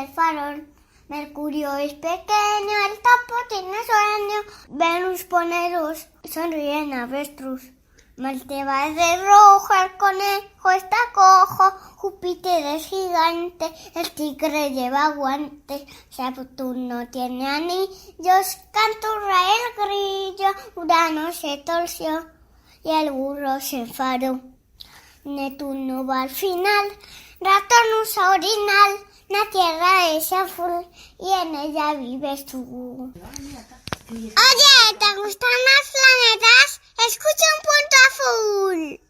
el farol. Mercurio es pequeño, el topo tiene sueño. Venus pone luz, sonríe en avestruz. Marte va de rojo, el conejo está cojo. Júpiter es gigante, el tigre lleva guantes. Saturno tiene anillos, canturra el grillo. Urano se torció y el burro se enfadó. Neptuno va al final, ratón usa orinal. La Tierra es azul y en ella vives tú. Oye, ¿te gustan los planetas? Escucha Un Punto Azul.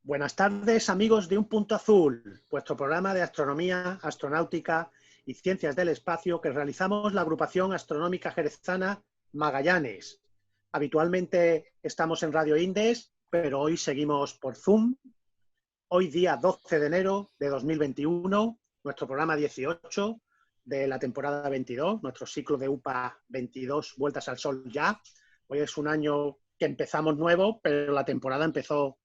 Buenas tardes, amigos de Un Punto Azul, vuestro programa de astronomía, astronáutica y ciencias del espacio que realizamos la agrupación astronómica jerezana Magallanes. Habitualmente estamos en Radio Indes, pero hoy seguimos por Zoom. Hoy día 12 de enero de 2021, nuestro programa 18 de la temporada 22, nuestro ciclo de UPA 22, Vueltas al Sol ya. Hoy es un año que empezamos nuevo, pero la temporada empezó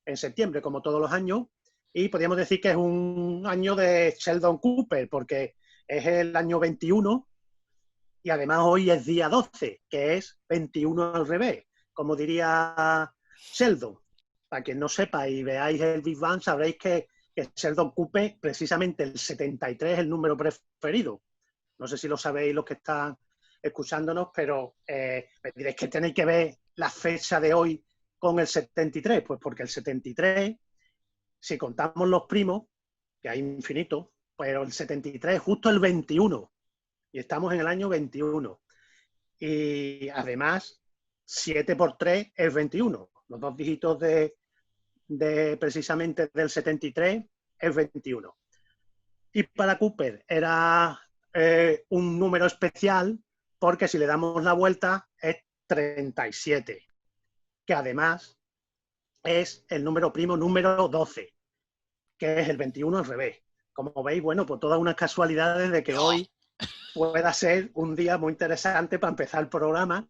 en septiembre, como todos los años, y podríamos decir que es un año de Sheldon Cooper, porque es el año 21, y además hoy es día 12, que es 21 al revés, como diría Sheldon. Para quien no sepa y veáis el Big Bang, sabréis que Sheldon Cooper, precisamente el 73 es el número preferido. No sé si lo sabéis los que están escuchándonos, pero me diréis que tenéis que ver la fecha de hoy con el 73, pues porque el 73, si contamos los primos, que hay infinitos, pero el 73 es justo el 21, y estamos en el año 21. Y además, 7 por 3 es 21. Los dos dígitos de precisamente del 73 es 21. Y para Cooper era un número especial porque si le damos la vuelta es 37, que además es el número primo número 12, que es el 21 al revés. Como veis, bueno, pues todas unas casualidades de que hoy pueda ser un día muy interesante para empezar el programa.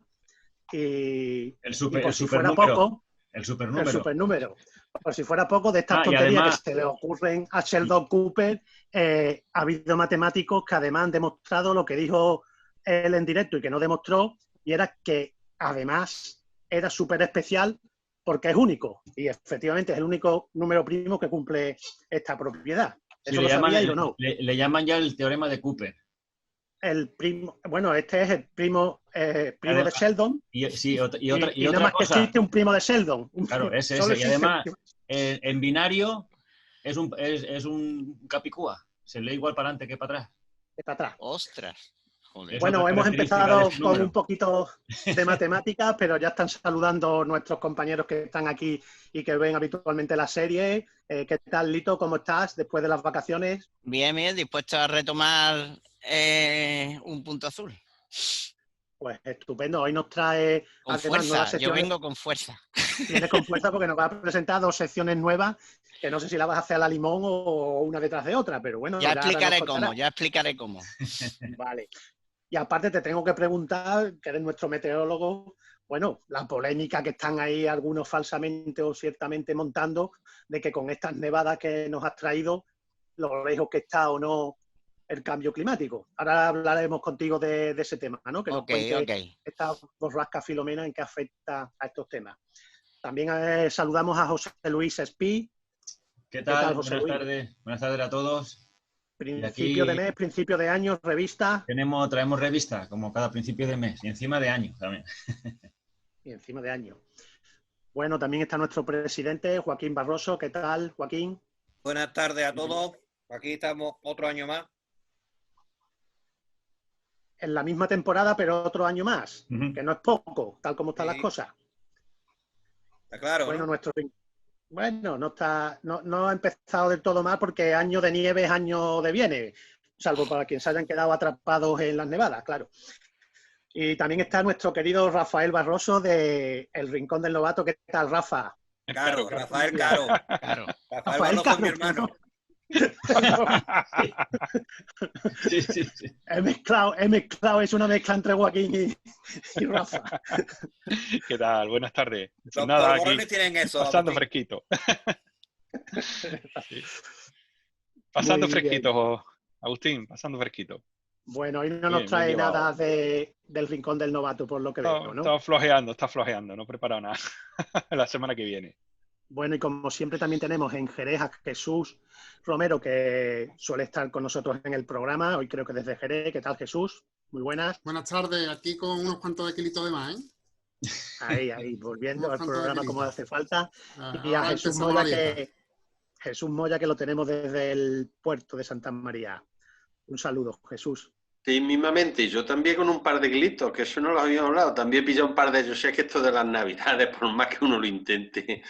Y por si fuera poco, el supernúmero. Por si fuera poco, de estas tonterías además, que se le ocurren a Sheldon Cooper, ha habido matemáticos que además han demostrado lo que dijo él en directo y que no demostró, y era que además era súper especial porque es único, y efectivamente es el único número primo que cumple esta propiedad. ¿Eso lo sabíais o no? Le llaman ya el teorema de Cooper. El primo, bueno, este es el primo de Sheldon. Y otra nada más cosa, que existe un primo de Sheldon. Claro, es ese. Y además, en binario es un capicúa. Se lee igual para adelante que para atrás. Que para atrás. ¡Ostras! Joder. Bueno, hemos empezado con un poquito de matemáticas, pero ya están saludando nuestros compañeros que están aquí y que ven habitualmente la serie. ¿Qué tal, Lito? ¿Cómo estás después de las vacaciones? Bien, dispuesto a retomar Un Punto Azul. Pues estupendo. Hoy nos trae con además fuerza. nuevas secciones. Yo vengo con fuerza. Vienes con fuerza porque nos va a presentar dos secciones nuevas que no sé si la vas a hacer a la limón o una detrás de otra, pero bueno. Ya explicaré cómo. Vale. Y aparte te tengo que preguntar, que eres nuestro meteorólogo, bueno, la polémica que están ahí algunos falsamente o ciertamente montando de que con estas nevadas que nos has traído, lo lejos que está o no el cambio climático. Ahora hablaremos contigo de ese tema, ¿no? Que nos cuente esta borrasca Filomena en qué afecta a estos temas. También saludamos a José Luis Espí. ¿Qué tal? José Luis? Buenas tardes a todos. Principio de mes, principio de año, revista. Traemos revista, como cada principio de mes, y encima de año también. Y encima de año. Bueno, también está nuestro presidente, Joaquín Barroso. ¿Qué tal, Joaquín? Buenas tardes a todos. Aquí estamos otro año más. En la misma temporada, pero otro año más, que no es poco, tal como están las cosas. Está claro, bueno, ¿no? Bueno, no ha empezado del todo mal porque año de nieve es año de viene, salvo para quienes se hayan quedado atrapados en las nevadas, claro. Y también está nuestro querido Rafael Barroso de El Rincón del Novato. ¿Qué tal, Rafa? Caro, Rafael Caro. Rafael Barroso es mi hermano. Sí. He mezclado, es una mezcla entre Joaquín y Rafa. ¿Qué tal? Buenas tardes. Los polvorones tienen eso. Pasando fresquito. Sí. Pasando fresquitos Agustín, pasando fresquito. Bueno, hoy no nos Bien, bien trae llevado. nada del rincón del novato, por lo que veo, ¿no? Está flojeando, no he preparado nada. La semana que viene. Bueno, y como siempre también tenemos en Jerez a Jesús Romero, que suele estar con nosotros en el programa. Hoy creo que desde Jerez. ¿Qué tal, Jesús? Muy buenas. Buenas tardes, aquí con unos cuantos de kilitos de más, ¿eh? Ahí, volviendo Unos al cuantos de programa como kilitos. hace falta. Y a Ahora Jesús empezamos la Moya, dieta. Jesús Moya, que lo tenemos desde el puerto de Santa María. Un saludo, Jesús. Sí, mismamente, yo también con un par de glitos, que eso no lo habíamos hablado, también pillé un par de ellos. Sé que esto de las navidades, por más que uno lo intente,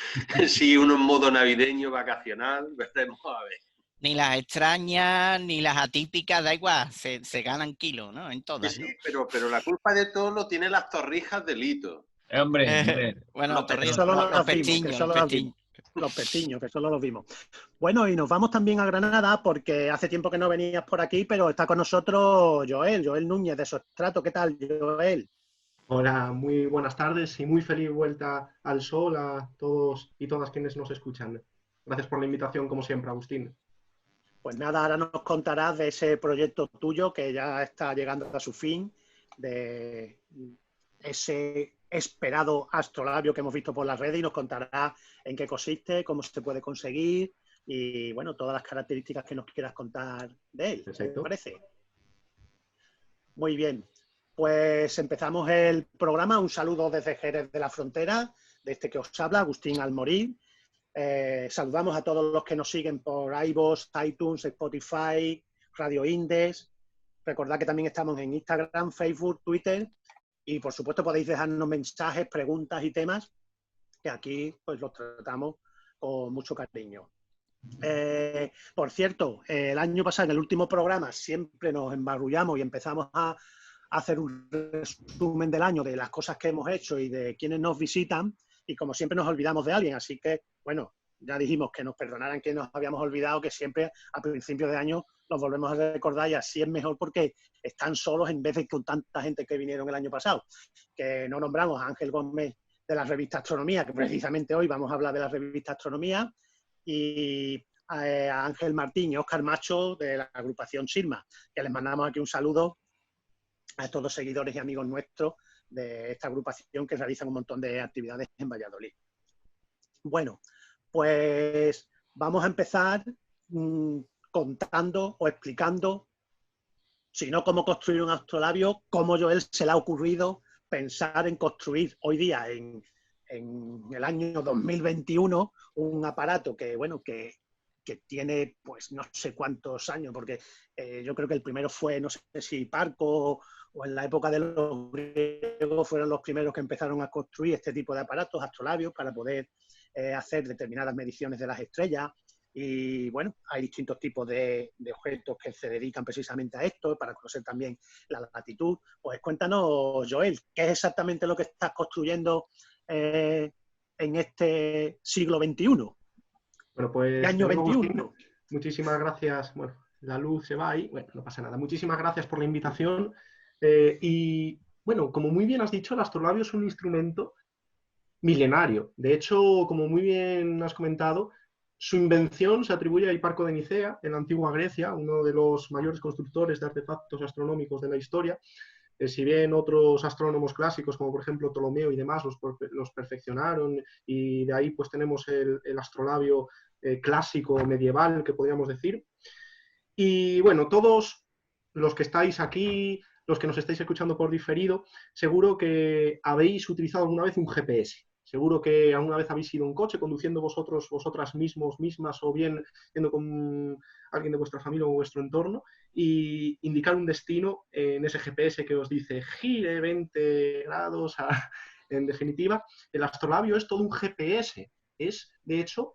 si uno en modo navideño, vacacional, veremos a ver. Ni las extrañas, ni las atípicas, da igual, se ganan kilos, ¿no? En todas, Sí, ¿no? pero la culpa de todo lo tiene las torrijas de Lito. Hombre. Bueno, Los torrillas, solo los las vimos, pestiños, que solo las vimos. Los pestiños, que solo los vimos. Bueno, y nos vamos también a Granada porque hace tiempo que no venías por aquí, pero está con nosotros Joel Núñez de Sostrato. ¿Qué tal, Joel? Hola, muy buenas tardes y muy feliz vuelta al sol a todos y todas quienes nos escuchan. Gracias por la invitación, como siempre, Agustín. Pues nada, ahora nos contarás de ese proyecto tuyo que ya está llegando a su fin, de ese esperado astrolabio que hemos visto por las redes, y nos contará en qué consiste, cómo se puede conseguir y, bueno, todas las características que nos quieras contar de él. Perfecto. ¿Te parece? Muy bien. Pues empezamos el programa. Un saludo desde Jerez de la Frontera, de este que os habla, Agustín Almorín. Saludamos a todos los que nos siguen por iVoox, iTunes, Spotify, Radio Indes. Recordad que también estamos en Instagram, Facebook, Twitter. Y, por supuesto, podéis dejarnos mensajes, preguntas y temas que aquí pues los tratamos con mucho cariño. Por cierto, el año pasado, en el último programa, siempre nos embarullamos y empezamos a hacer un resumen del año, de las cosas que hemos hecho y de quienes nos visitan. Y, como siempre, nos olvidamos de alguien. Así que, bueno, ya dijimos que nos perdonaran que nos habíamos olvidado, que siempre a principios de año los volvemos a recordar, y así es mejor porque están solos en vez de con tanta gente que vinieron el año pasado. Que no nombramos a Ángel Gómez de la revista Astronomía, que precisamente hoy vamos a hablar de la revista Astronomía, y a Ángel Martín y Óscar Macho de la agrupación Sirma, que les mandamos aquí un saludo a estos dos seguidores y amigos nuestros de esta agrupación que realizan un montón de actividades en Valladolid. Bueno, pues vamos a empezar contando o explicando, si no cómo construir un astrolabio, cómo Joel se le ha ocurrido pensar en construir hoy día, en el año 2021, un aparato que, bueno, que tiene pues no sé cuántos años, porque yo creo que el primero fue, no sé si Parco o en la época de los griegos fueron los primeros que empezaron a construir este tipo de aparatos, astrolabios, para poder hacer determinadas mediciones de las estrellas. Y bueno, hay distintos tipos de objetos que se dedican precisamente a esto, para conocer también la latitud. Pues cuéntanos, Joel, ¿qué es exactamente lo que estás construyendo en este siglo XXI? Bueno, pues año 21. Agustín, muchísimas gracias. Bueno, la luz se va ahí. Bueno, no pasa nada. Muchísimas gracias por la invitación. Y bueno, como muy bien has dicho, el astrolabio es un instrumento milenario. De hecho, como muy bien has comentado, su invención se atribuye a Hiparco de Nicea, en la antigua Grecia, uno de los mayores constructores de artefactos astronómicos de la historia. Si bien otros astrónomos clásicos, como por ejemplo Ptolomeo y demás, los perfeccionaron, y de ahí pues tenemos el astrolabio clásico medieval, que podríamos decir. Y bueno, todos los que estáis aquí, los que nos estáis escuchando por diferido, seguro que habéis utilizado alguna vez un GPS. Seguro que alguna vez habéis ido en un coche conduciendo vosotras mismas, o bien yendo con alguien de vuestra familia o vuestro entorno, y indicar un destino en ese GPS que os dice gire 20 grados. En definitiva, el astrolabio es todo un GPS. Es, de hecho,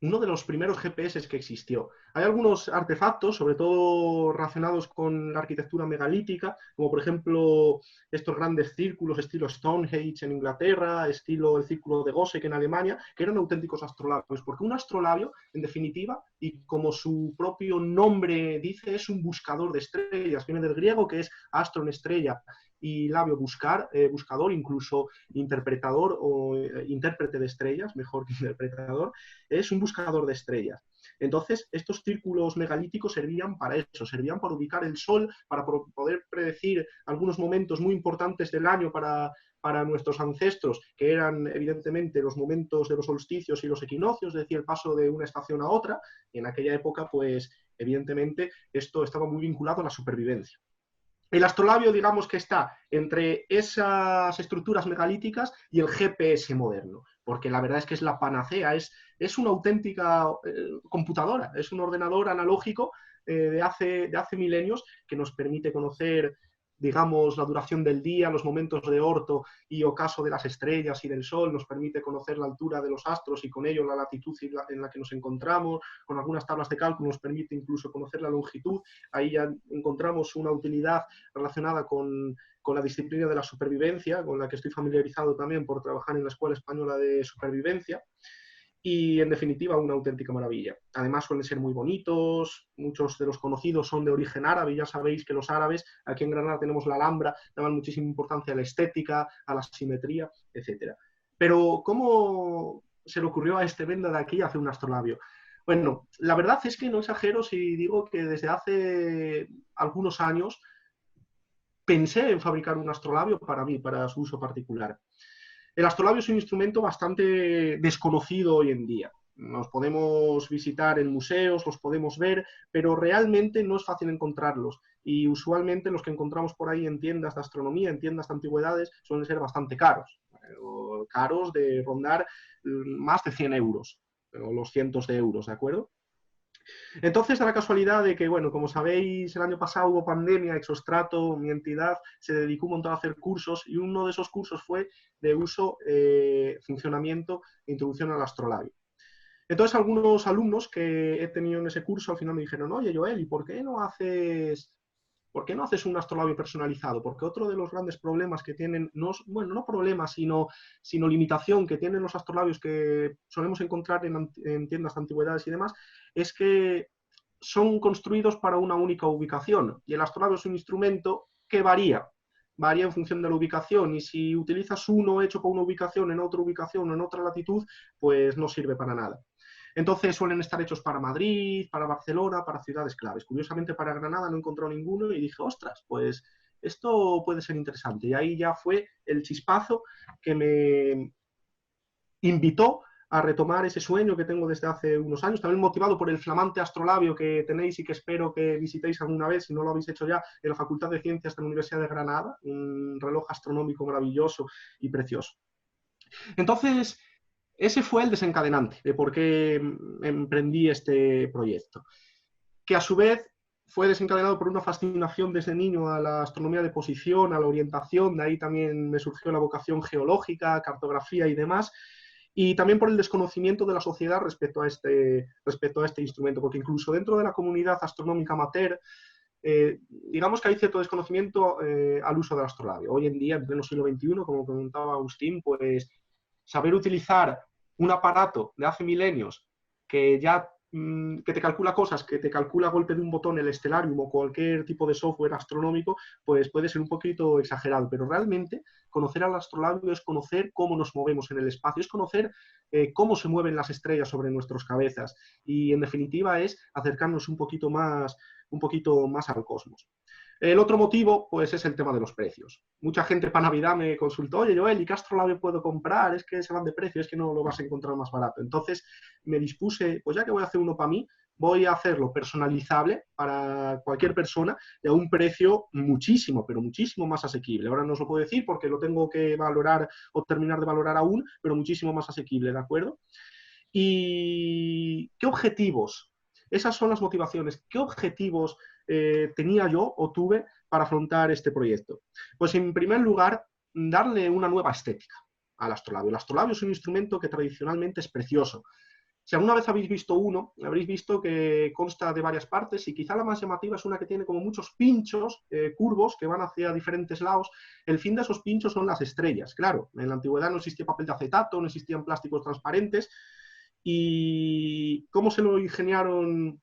uno de los primeros GPS que existió. Hay algunos artefactos, sobre todo relacionados con la arquitectura megalítica, como por ejemplo estos grandes círculos estilo Stonehenge en Inglaterra, estilo el círculo de Gössek en Alemania, que eran auténticos astrolabios, porque un astrolabio, en definitiva, y como su propio nombre dice, es un buscador de estrellas. Viene del griego, que es astron, estrella, y labio, buscar, buscador, incluso interpretador o intérprete de estrellas, mejor que interpretador, es un buscador de estrellas. Entonces, estos círculos megalíticos servían para eso, servían para ubicar el Sol, para poder predecir algunos momentos muy importantes del año para nuestros ancestros, que eran evidentemente los momentos de los solsticios y los equinoccios, es decir, el paso de una estación a otra. Y en aquella época, pues evidentemente, esto estaba muy vinculado a la supervivencia. El astrolabio, digamos que está entre esas estructuras megalíticas y el GPS moderno, porque la verdad es que es la panacea, es una auténtica computadora, es un ordenador analógico de hace milenios que nos permite conocer, digamos, la duración del día, los momentos de orto y ocaso de las estrellas y del Sol, nos permite conocer la altura de los astros y con ello la latitud en la que nos encontramos, con algunas tablas de cálculo nos permite incluso conocer la longitud. Ahí ya encontramos una utilidad relacionada con la disciplina de la supervivencia, con la que estoy familiarizado también por trabajar en la Escuela Española de Supervivencia. Y en definitiva una auténtica maravilla. Además suelen ser muy bonitos, muchos de los conocidos son de origen árabe, ya sabéis que los árabes, aquí en Granada tenemos la Alhambra, daban muchísima importancia a la estética, a la simetría, etc. Pero ¿cómo se le ocurrió a este venda de aquí hacer un astrolabio? Bueno, la verdad es que no exagero si digo que desde hace algunos años pensé en fabricar un astrolabio para mí, para su uso particular. El astrolabio es un instrumento bastante desconocido hoy en día. Los podemos visitar en museos, los podemos ver, pero realmente no es fácil encontrarlos. Y usualmente los que encontramos por ahí en tiendas de astronomía, en tiendas de antigüedades, suelen ser bastante caros. Caros de rondar más de 100 euros, o los cientos de euros, ¿de acuerdo? Entonces, da la casualidad de que, bueno, como sabéis, el año pasado hubo pandemia, Exostrato, mi entidad, se dedicó un montón a hacer cursos y uno de esos cursos fue de uso, funcionamiento e introducción al astrolabio. Entonces, algunos alumnos que he tenido en ese curso al final me dijeron, oye, Joel, ¿y por qué no haces un astrolabio personalizado? Porque otro de los grandes problemas que tienen, no problemas, sino limitación que tienen los astrolabios que solemos encontrar en tiendas de antigüedades y demás, es que son construidos para una única ubicación. Y el astrolabio es un instrumento que varía en función de la ubicación. Y si utilizas uno hecho para una ubicación en otra ubicación o en otra latitud, pues no sirve para nada. Entonces suelen estar hechos para Madrid, para Barcelona, para ciudades claves. Curiosamente para Granada no he encontrado ninguno y dije, ostras, pues esto puede ser interesante. Y ahí ya fue el chispazo que me invitó a retomar ese sueño que tengo desde hace unos años, también motivado por el flamante astrolabio que tenéis y que espero que visitéis alguna vez, si no lo habéis hecho ya, en la Facultad de Ciencias de la Universidad de Granada, un reloj astronómico maravilloso y precioso. Entonces, ese fue el desencadenante de por qué emprendí este proyecto, que a su vez fue desencadenado por una fascinación desde niño a la astronomía de posición, a la orientación, de ahí también me surgió la vocación geológica, cartografía y demás, y también por el desconocimiento de la sociedad respecto a este instrumento, porque incluso dentro de la comunidad astronómica amateur, digamos que hay cierto desconocimiento al uso del astrolabio. Hoy en día, en pleno siglo XXI, como comentaba Agustín, pues saber utilizar un aparato de hace milenios que te calcula cosas, que te calcula a golpe de un botón el Stellarium o cualquier tipo de software astronómico, pues puede ser un poquito exagerado, pero realmente conocer al astrolabio es conocer cómo nos movemos en el espacio, es conocer cómo se mueven las estrellas sobre nuestras cabezas y en definitiva es acercarnos un poquito más al cosmos. El otro motivo, pues, es el tema de los precios. Mucha gente para Navidad me consultó, oye, Joel, ¿y qué astrolabio puedo comprar? Es que se van de precio, es que no lo vas a encontrar más barato. Entonces me dispuse, pues ya que voy a hacer uno para mí, voy a hacerlo personalizable para cualquier persona y a un precio muchísimo, pero muchísimo más asequible. Ahora no os lo puedo decir porque lo tengo que valorar o terminar de valorar aún, pero muchísimo más asequible, ¿de acuerdo? ¿Y qué objetivos? Esas son las motivaciones. ¿Qué objetivos tenía yo o tuve para afrontar este proyecto? Pues en primer lugar, darle una nueva estética al astrolabio. El astrolabio es un instrumento que tradicionalmente es precioso. Si alguna vez habéis visto uno, habréis visto que consta de varias partes y quizá la más llamativa es una que tiene como muchos pinchos curvos que van hacia diferentes lados. El fin de esos pinchos son las estrellas. Claro, en la antigüedad no existía papel de acetato, no existían plásticos transparentes. ¿Y cómo se lo ingeniaron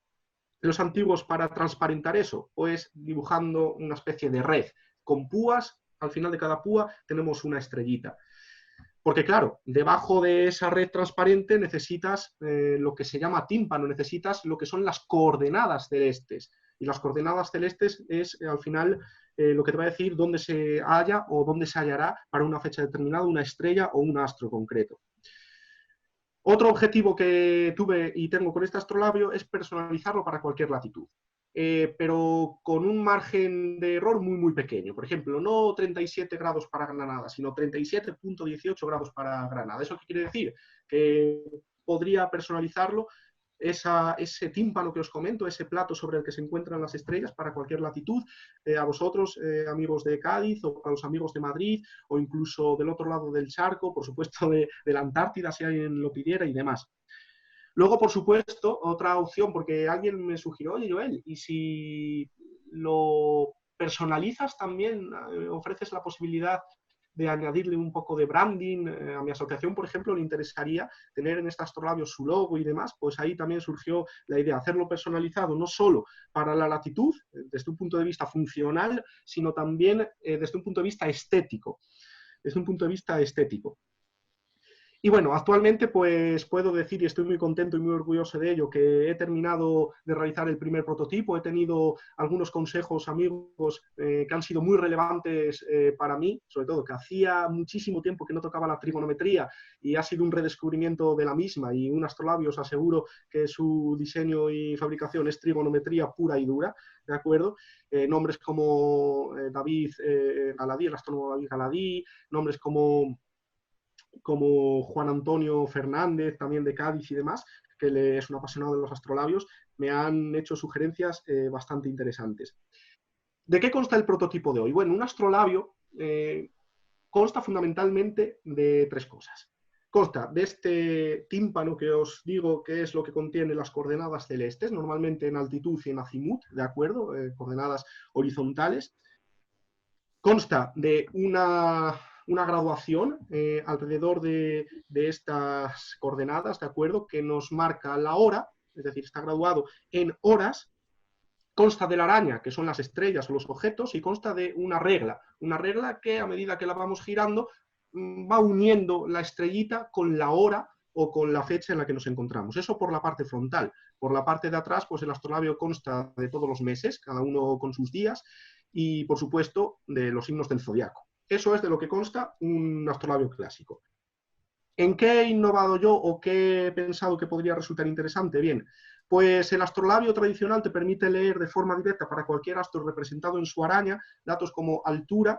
los antiguos para transparentar eso? Pues dibujando una especie de red con púas. Al final de cada púa tenemos una estrellita. Porque claro, debajo de esa red transparente necesitas lo que se llama tímpano, necesitas lo que son las coordenadas celestes. Y las coordenadas celestes es al final lo que te va a decir dónde se halla o dónde se hallará para una fecha determinada una estrella o un astro concreto. Otro objetivo que tuve y tengo con este astrolabio es personalizarlo para cualquier latitud. Pero con un margen de error muy pequeño. Por ejemplo, no 37 grados para Granada, sino 37.18 grados para Granada. ¿Eso qué quiere decir? Que podría personalizarlo ese tímpano que os comento, ese plato sobre el que se encuentran las estrellas para cualquier latitud, a vosotros, amigos de Cádiz, o a los amigos de Madrid, o incluso del otro lado del charco, por supuesto de la Antártida, si alguien lo pidiera y demás. Luego, por supuesto, otra opción, porque alguien me sugirió, oye, Joel, ¿y si lo personalizas también, ofreces la posibilidad de añadirle un poco de branding? A mi asociación, por ejemplo, le interesaría tener en este astrolabio su logo y demás, pues ahí también surgió la idea de hacerlo personalizado, no solo para la latitud, desde un punto de vista funcional, sino también desde un punto de vista estético. Desde un punto de vista estético. Y bueno, actualmente pues puedo decir, y estoy muy contento y muy orgulloso de ello, que he terminado de realizar el primer prototipo. He tenido algunos consejos, amigos, que han sido muy relevantes para mí, sobre todo que hacía muchísimo tiempo que no tocaba la trigonometría y ha sido un redescubrimiento de la misma, y un astrolabio os aseguro que su diseño y fabricación es trigonometría pura y dura, ¿de acuerdo? Nombres como David Galadí, el astrónomo David Galadí, nombres como Juan Antonio Fernández, también de Cádiz y demás, que es un apasionado de los astrolabios, me han hecho sugerencias bastante interesantes. ¿De qué consta el prototipo de hoy? Bueno, un astrolabio consta fundamentalmente de tres cosas. Consta de este tímpano que os digo que es lo que contiene las coordenadas celestes, normalmente en altitud y en azimut, ¿de acuerdo? Coordenadas horizontales. Consta de una graduación alrededor de estas coordenadas, ¿de acuerdo? Que nos marca la hora, es decir, está graduado en horas. Consta de la araña, que son las estrellas o los objetos, y consta de una regla que a medida que la vamos girando va uniendo la estrellita con la hora o con la fecha en la que nos encontramos. Eso por la parte frontal. Por la parte de atrás, pues el astrolabio consta de todos los meses, cada uno con sus días, y por supuesto de los signos del zodiaco. Eso es de lo que consta un astrolabio clásico. ¿En qué he innovado yo o qué he pensado que podría resultar interesante? Bien, pues el astrolabio tradicional te permite leer de forma directa para cualquier astro representado en su araña datos como altura,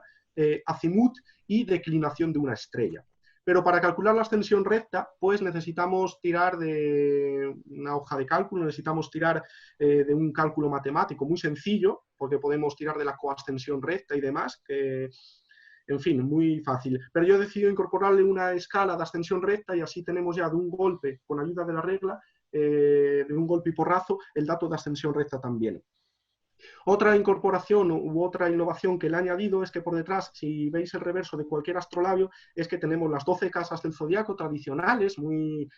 azimut y declinación de una estrella. Pero para calcular la ascensión recta, pues necesitamos tirar de una hoja de cálculo, necesitamos tirar de un cálculo matemático muy sencillo, porque podemos tirar de la coascensión recta y demás, que, en fin, muy fácil. Pero yo he decidido incorporarle una escala de ascensión recta y así tenemos ya de un golpe, con ayuda de la regla, de un golpe y porrazo, el dato de ascensión recta también. Otra incorporación u otra innovación que le he añadido es que por detrás, si veis el reverso de cualquier astrolabio, es que tenemos las 12 casas del zodiaco tradicionales, muy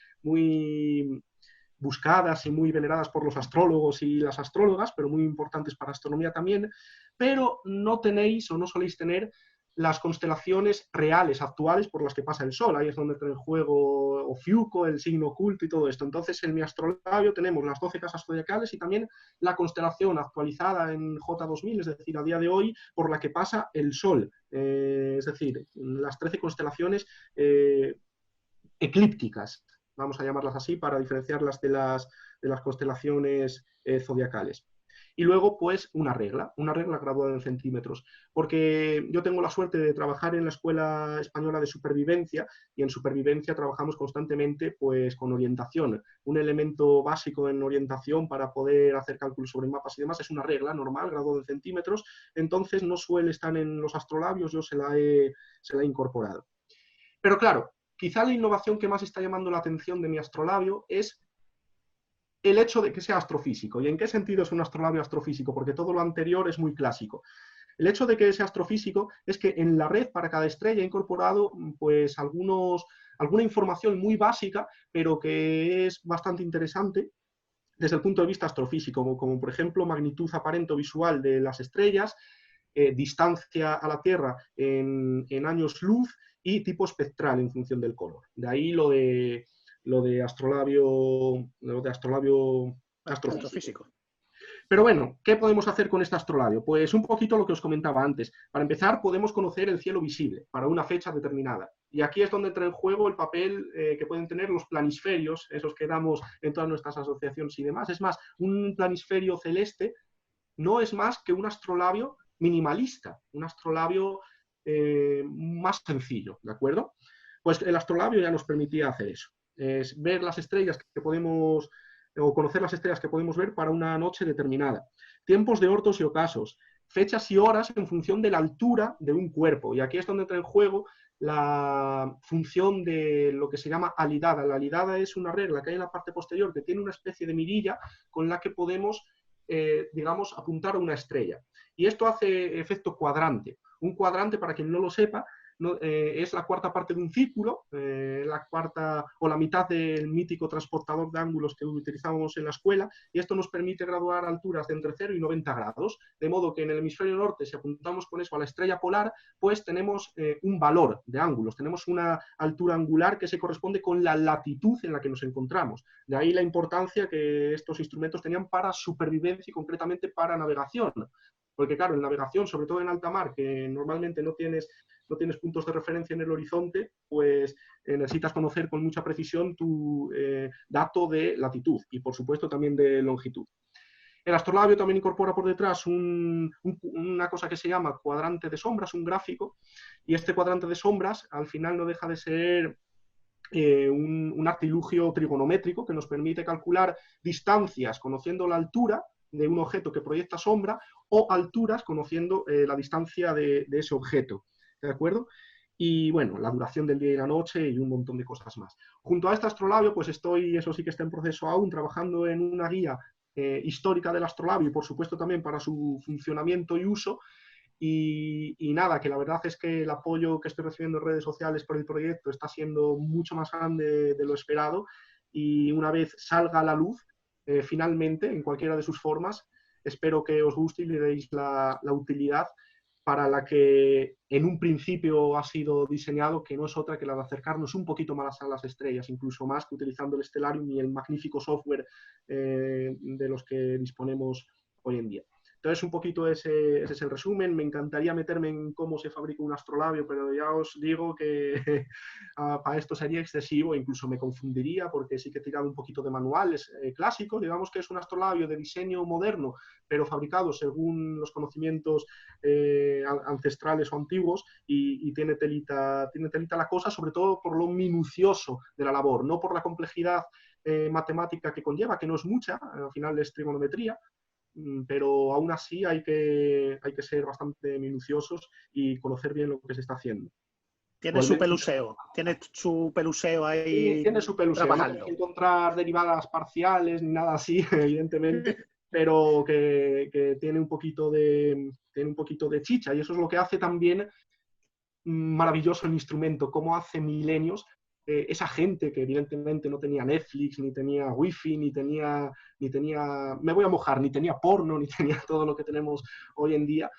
buscadas y muy veneradas por los astrólogos y las astrólogas, pero muy importantes para astronomía también, pero no tenéis o no soléis tener las constelaciones reales, actuales, por las que pasa el Sol. Ahí es donde entra en juego Ofiuco, el signo oculto y todo esto. Entonces, en mi astrolabio tenemos las 12 casas zodiacales y también la constelación actualizada en J2000, es decir, a día de hoy, por la que pasa el Sol. Es decir, las 13 constelaciones eclípticas, vamos a llamarlas así, para diferenciarlas de las constelaciones zodiacales. Y luego, pues, una regla graduada en centímetros, porque yo tengo la suerte de trabajar en la Escuela Española de Supervivencia, y en supervivencia trabajamos constantemente, pues, con orientación. Un elemento básico en orientación para poder hacer cálculos sobre mapas y demás es una regla normal, graduada en centímetros, entonces no suele estar en los astrolabios, yo se la he incorporado. Pero claro, quizá la innovación que más está llamando la atención de mi astrolabio es el hecho de que sea astrofísico. ¿Y en qué sentido es un astrolabio astrofísico? Porque todo lo anterior es muy clásico. El hecho de que sea astrofísico es que en la red para cada estrella he incorporado pues alguna información muy básica, pero que es bastante interesante desde el punto de vista astrofísico, como por ejemplo magnitud aparente o visual de las estrellas, distancia a la Tierra en años luz y tipo espectral en función del color. De ahí lo de astrolabio astrofísico. Pero bueno, ¿qué podemos hacer con este astrolabio? Pues un poquito lo que os comentaba antes. Para empezar, podemos conocer el cielo visible para una fecha determinada. Y aquí es donde entra en juego el papel que pueden tener los planisferios, esos que damos en todas nuestras asociaciones y demás. Es más, un planisferio celeste no es más que un astrolabio minimalista, un astrolabio más sencillo, ¿de acuerdo? Pues el astrolabio ya nos permitía hacer eso. Es ver las estrellas que podemos, o conocer las estrellas que podemos ver para una noche determinada. Tiempos de ortos y ocasos, fechas y horas en función de la altura de un cuerpo. Y aquí es donde entra en juego la función de lo que se llama alidada. La alidada es una regla que hay en la parte posterior que tiene una especie de mirilla con la que podemos, digamos, apuntar a una estrella. Y esto hace efecto cuadrante. Un cuadrante, para quien no lo sepa, es la cuarta parte de un círculo, la cuarta o la mitad del mítico transportador de ángulos que utilizábamos en la escuela, y esto nos permite graduar alturas de entre 0 y 90 grados, de modo que en el hemisferio norte, si apuntamos con eso a la estrella polar, pues tenemos un valor de ángulos, tenemos una altura angular que se corresponde con la latitud en la que nos encontramos. De ahí la importancia que estos instrumentos tenían para supervivencia y concretamente para navegación. Porque claro, en navegación, sobre todo en alta mar, que normalmente no tienes puntos de referencia en el horizonte, pues necesitas conocer con mucha precisión tu dato de latitud y por supuesto también de longitud. El astrolabio también incorpora por detrás una cosa que se llama cuadrante de sombras, un gráfico, y este cuadrante de sombras al final no deja de ser un artilugio trigonométrico que nos permite calcular distancias conociendo la altura de un objeto que proyecta sombra o alturas conociendo la distancia de ese objeto, ¿de acuerdo? Y bueno, la duración del día y la noche y un montón de cosas más. Junto a este astrolabio, pues eso sí que está en proceso aún, trabajando en una guía histórica del astrolabio y por supuesto también para su funcionamiento y uso. Y nada, que la verdad es que el apoyo que estoy recibiendo en redes sociales por el proyecto está siendo mucho más grande de lo esperado, y una vez salga a la luz, finalmente, en cualquiera de sus formas, espero que os guste y le deis la utilidad para la que en un principio ha sido diseñado, que no es otra que la de acercarnos un poquito más a las estrellas, incluso más que utilizando el Stellarium y el magnífico software de los que disponemos hoy en día. Entonces, un poquito ese es el resumen. Me encantaría meterme en cómo se fabrica un astrolabio, pero ya os digo que para esto sería excesivo, incluso me confundiría, porque sí que he tirado un poquito de manuales clásicos. Digamos que es un astrolabio de diseño moderno, pero fabricado según los conocimientos ancestrales o antiguos, y tiene telita la cosa, sobre todo por lo minucioso de la labor, no por la complejidad matemática que conlleva, que no es mucha, al final es trigonometría, pero aún así hay que ser bastante minuciosos y conocer bien lo que se está haciendo. Tiene su peluseo ahí. Tiene su peluseo. No hay que encontrar derivadas parciales ni nada así, evidentemente, pero que tiene un poquito de chicha, y eso es lo que hace también maravilloso el instrumento, como hace milenios esa gente que evidentemente no tenía Netflix, ni tenía Wi-Fi, ni tenía, me voy a mojar, ni tenía porno, ni tenía todo lo que tenemos hoy en día,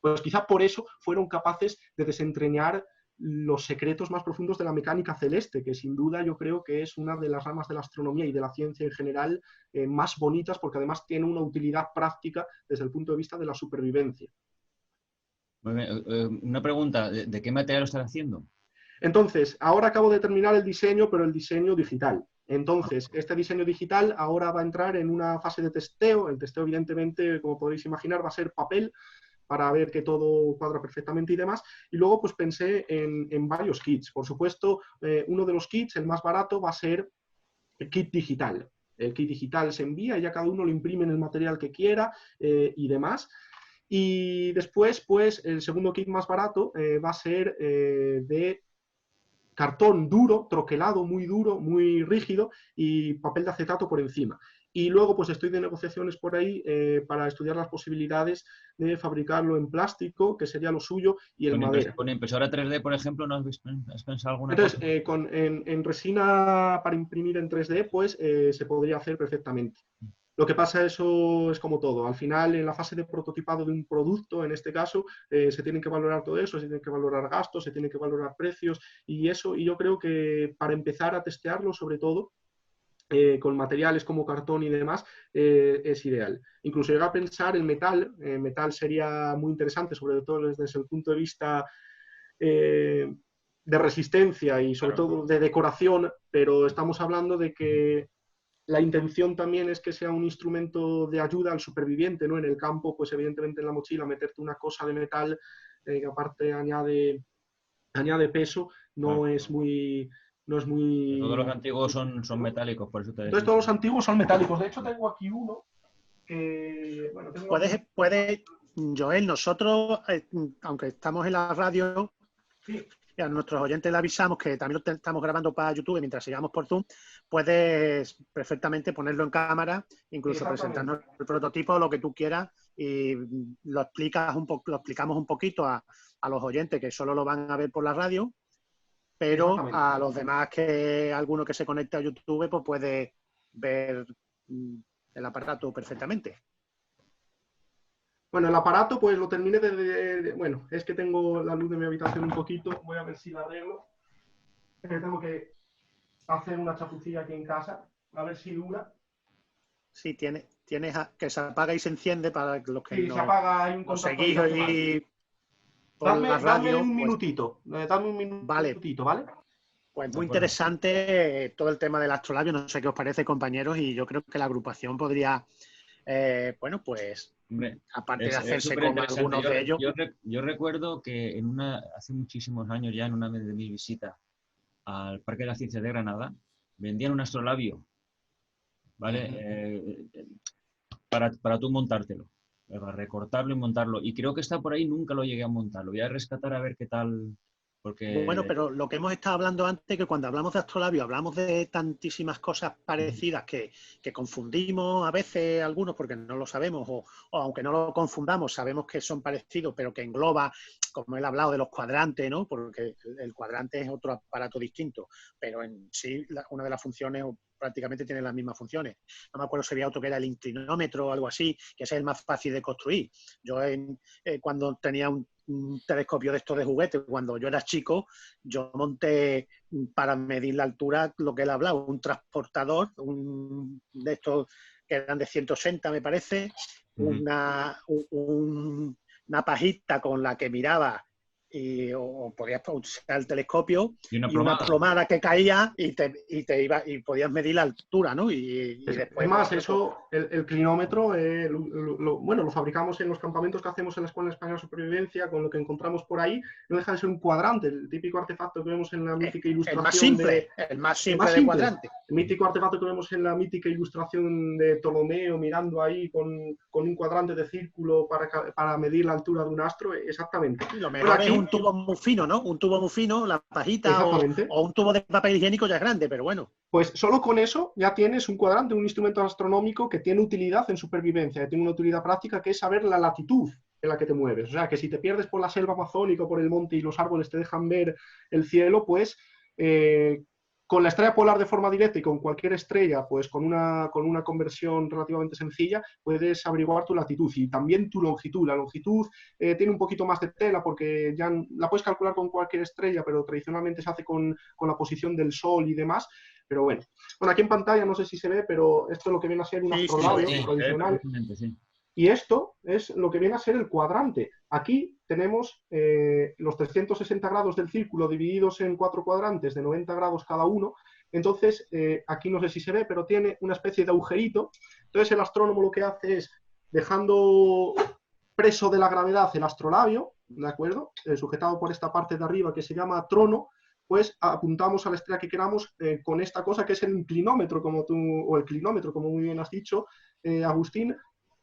pues quizá por eso fueron capaces de desentrañar los secretos más profundos de la mecánica celeste, que sin duda yo creo que es una de las ramas de la astronomía y de la ciencia en general más bonitas, porque además tiene una utilidad práctica desde el punto de vista de la supervivencia. Muy bien. Una pregunta, ¿de qué material lo estás haciendo? Entonces, ahora acabo de terminar el diseño, pero el diseño digital. Entonces, este diseño digital ahora va a entrar en una fase de testeo. El testeo, evidentemente, como podéis imaginar, va a ser papel para ver que todo cuadra perfectamente y demás. Y luego, pues pensé en varios kits. Por supuesto, uno de los kits, el más barato, va a ser el kit digital. El kit digital se envía y ya cada uno lo imprime en el material que quiera y demás. Y después, pues, el segundo kit más barato va a ser de cartón duro, troquelado, muy duro, muy rígido, y papel de acetato por encima. Y luego pues estoy de negociaciones por ahí para estudiar las posibilidades de fabricarlo en plástico, que sería lo suyo, y en madera. ¿Con impresora 3D, por ejemplo, no has pensado alguna cosa? Entonces, en resina para imprimir en 3D, pues se podría hacer perfectamente. Lo que pasa, eso es como todo. Al final, en la fase de prototipado de un producto, en este caso, se tienen que valorar todo eso, se tienen que valorar gastos, se tienen que valorar precios y eso. Y yo creo que para empezar a testearlo, sobre todo, con materiales como cartón y demás, es ideal. Incluso llegar a pensar en metal. Metal sería muy interesante, sobre todo desde el punto de vista de resistencia y sobre todo de decoración, pero estamos hablando de que la intención también es que sea un instrumento de ayuda al superviviente, ¿no? En el campo, pues evidentemente en la mochila meterte una cosa de metal que aparte añade peso, no es muy... Todos los antiguos son metálicos, por eso te Entonces decía. todos los antiguos son metálicos. De hecho tengo aquí uno que... Bueno, Puede, Joel, nosotros, aunque estamos en la radio, Sí. y a nuestros oyentes le avisamos que también lo estamos grabando para YouTube mientras sigamos por Zoom, puedes perfectamente ponerlo en cámara, incluso presentarnos el prototipo, lo que tú quieras, y lo explicamos un poquito a los oyentes que solo lo van a ver por la radio, pero a los demás, que alguno que se conecte a YouTube, pues puede ver el aparato perfectamente. Bueno, el aparato pues lo terminé bueno, es que tengo la luz de mi habitación un poquito, voy a ver si la arreglo. Tengo que hacer una chapucilla aquí en casa, a ver si dura. Sí, tienes que se apaga y se enciende para los que Sí, se apaga, hay un no contacto seguís y por la radio. Dame un pues, minutito, vale. Pues muy interesante todo el tema del astrolabio, no sé qué os parece, compañeros, y yo creo que la agrupación podría, bueno, pues, Hombre, aparte de es hacerse con algunos de ellos. Yo recuerdo que hace muchísimos años ya, en una de mis visitas al Parque de las Ciencias de Granada, vendían un astrolabio, ¿vale? Para tú montártelo, para recortarlo y montarlo. Y creo que está por ahí, nunca lo llegué a montar. Lo voy a rescatar a ver qué tal. Porque... Bueno, pero lo que hemos estado hablando antes, que cuando hablamos de astrolabio hablamos de tantísimas cosas parecidas que confundimos a veces algunos porque no lo sabemos, o aunque no lo confundamos, sabemos que son parecidos, pero que engloba, como él ha hablado de los cuadrantes, ¿no? Porque el cuadrante es otro aparato distinto, pero en sí una de las funciones prácticamente tiene las mismas funciones. No me acuerdo si había otro que era el inclinómetro o algo así, que ese es el más fácil de construir. Yo cuando tenía un telescopio de estos de juguete, cuando yo era chico, yo monté para medir la altura lo que él ha hablado, un transportador, de estos que eran de 160, me parece, una pajita con la que miraba o podías usar el telescopio y una plomada que caía y podías medir la altura, ¿no? Y después, más, eso, el clinómetro, bueno, lo fabricamos en los campamentos que hacemos en la Escuela Española de Supervivencia, con lo que encontramos por ahí, no deja de ser un cuadrante, el típico artefacto que vemos en la mítica ilustración. El más simple de cuadrante. El mítico artefacto que vemos en la mítica ilustración de Ptolomeo, mirando ahí con un cuadrante de círculo para medir la altura de un astro, exactamente. Lo mejor es un tubo muy fino, ¿no? Un tubo muy fino, la pajita o un tubo de papel higiénico ya es grande, pero bueno. Pues solo con eso ya tienes un cuadrante, un instrumento astronómico que tiene utilidad en supervivencia, que tiene una utilidad práctica, que es saber la latitud en la que te mueves. O sea, que si te pierdes por la selva amazónica o por el monte y los árboles te dejan ver el cielo, pues con la estrella polar de forma directa y con cualquier estrella, pues con una conversión relativamente sencilla, puedes averiguar tu latitud y también tu longitud. La longitud tiene un poquito más de tela porque ya la puedes calcular con cualquier estrella, pero tradicionalmente se hace con la posición del Sol y demás. Pero bueno, aquí en pantalla no sé si se ve, pero esto es lo que viene a ser un astrolabio tradicional. Sí. Y esto es lo que viene a ser el cuadrante. Aquí tenemos los 360 grados del círculo divididos en 4 cuadrantes de 90 grados cada uno. Entonces, aquí no sé si se ve, pero tiene una especie de agujerito. Entonces, el astrónomo lo que hace es, dejando preso de la gravedad el astrolabio, ¿de acuerdo? Sujetado por esta parte de arriba que se llama trono, pues apuntamos a la estrella que queramos con esta cosa que es el inclinómetro, o el clinómetro, como muy bien has dicho, Agustín.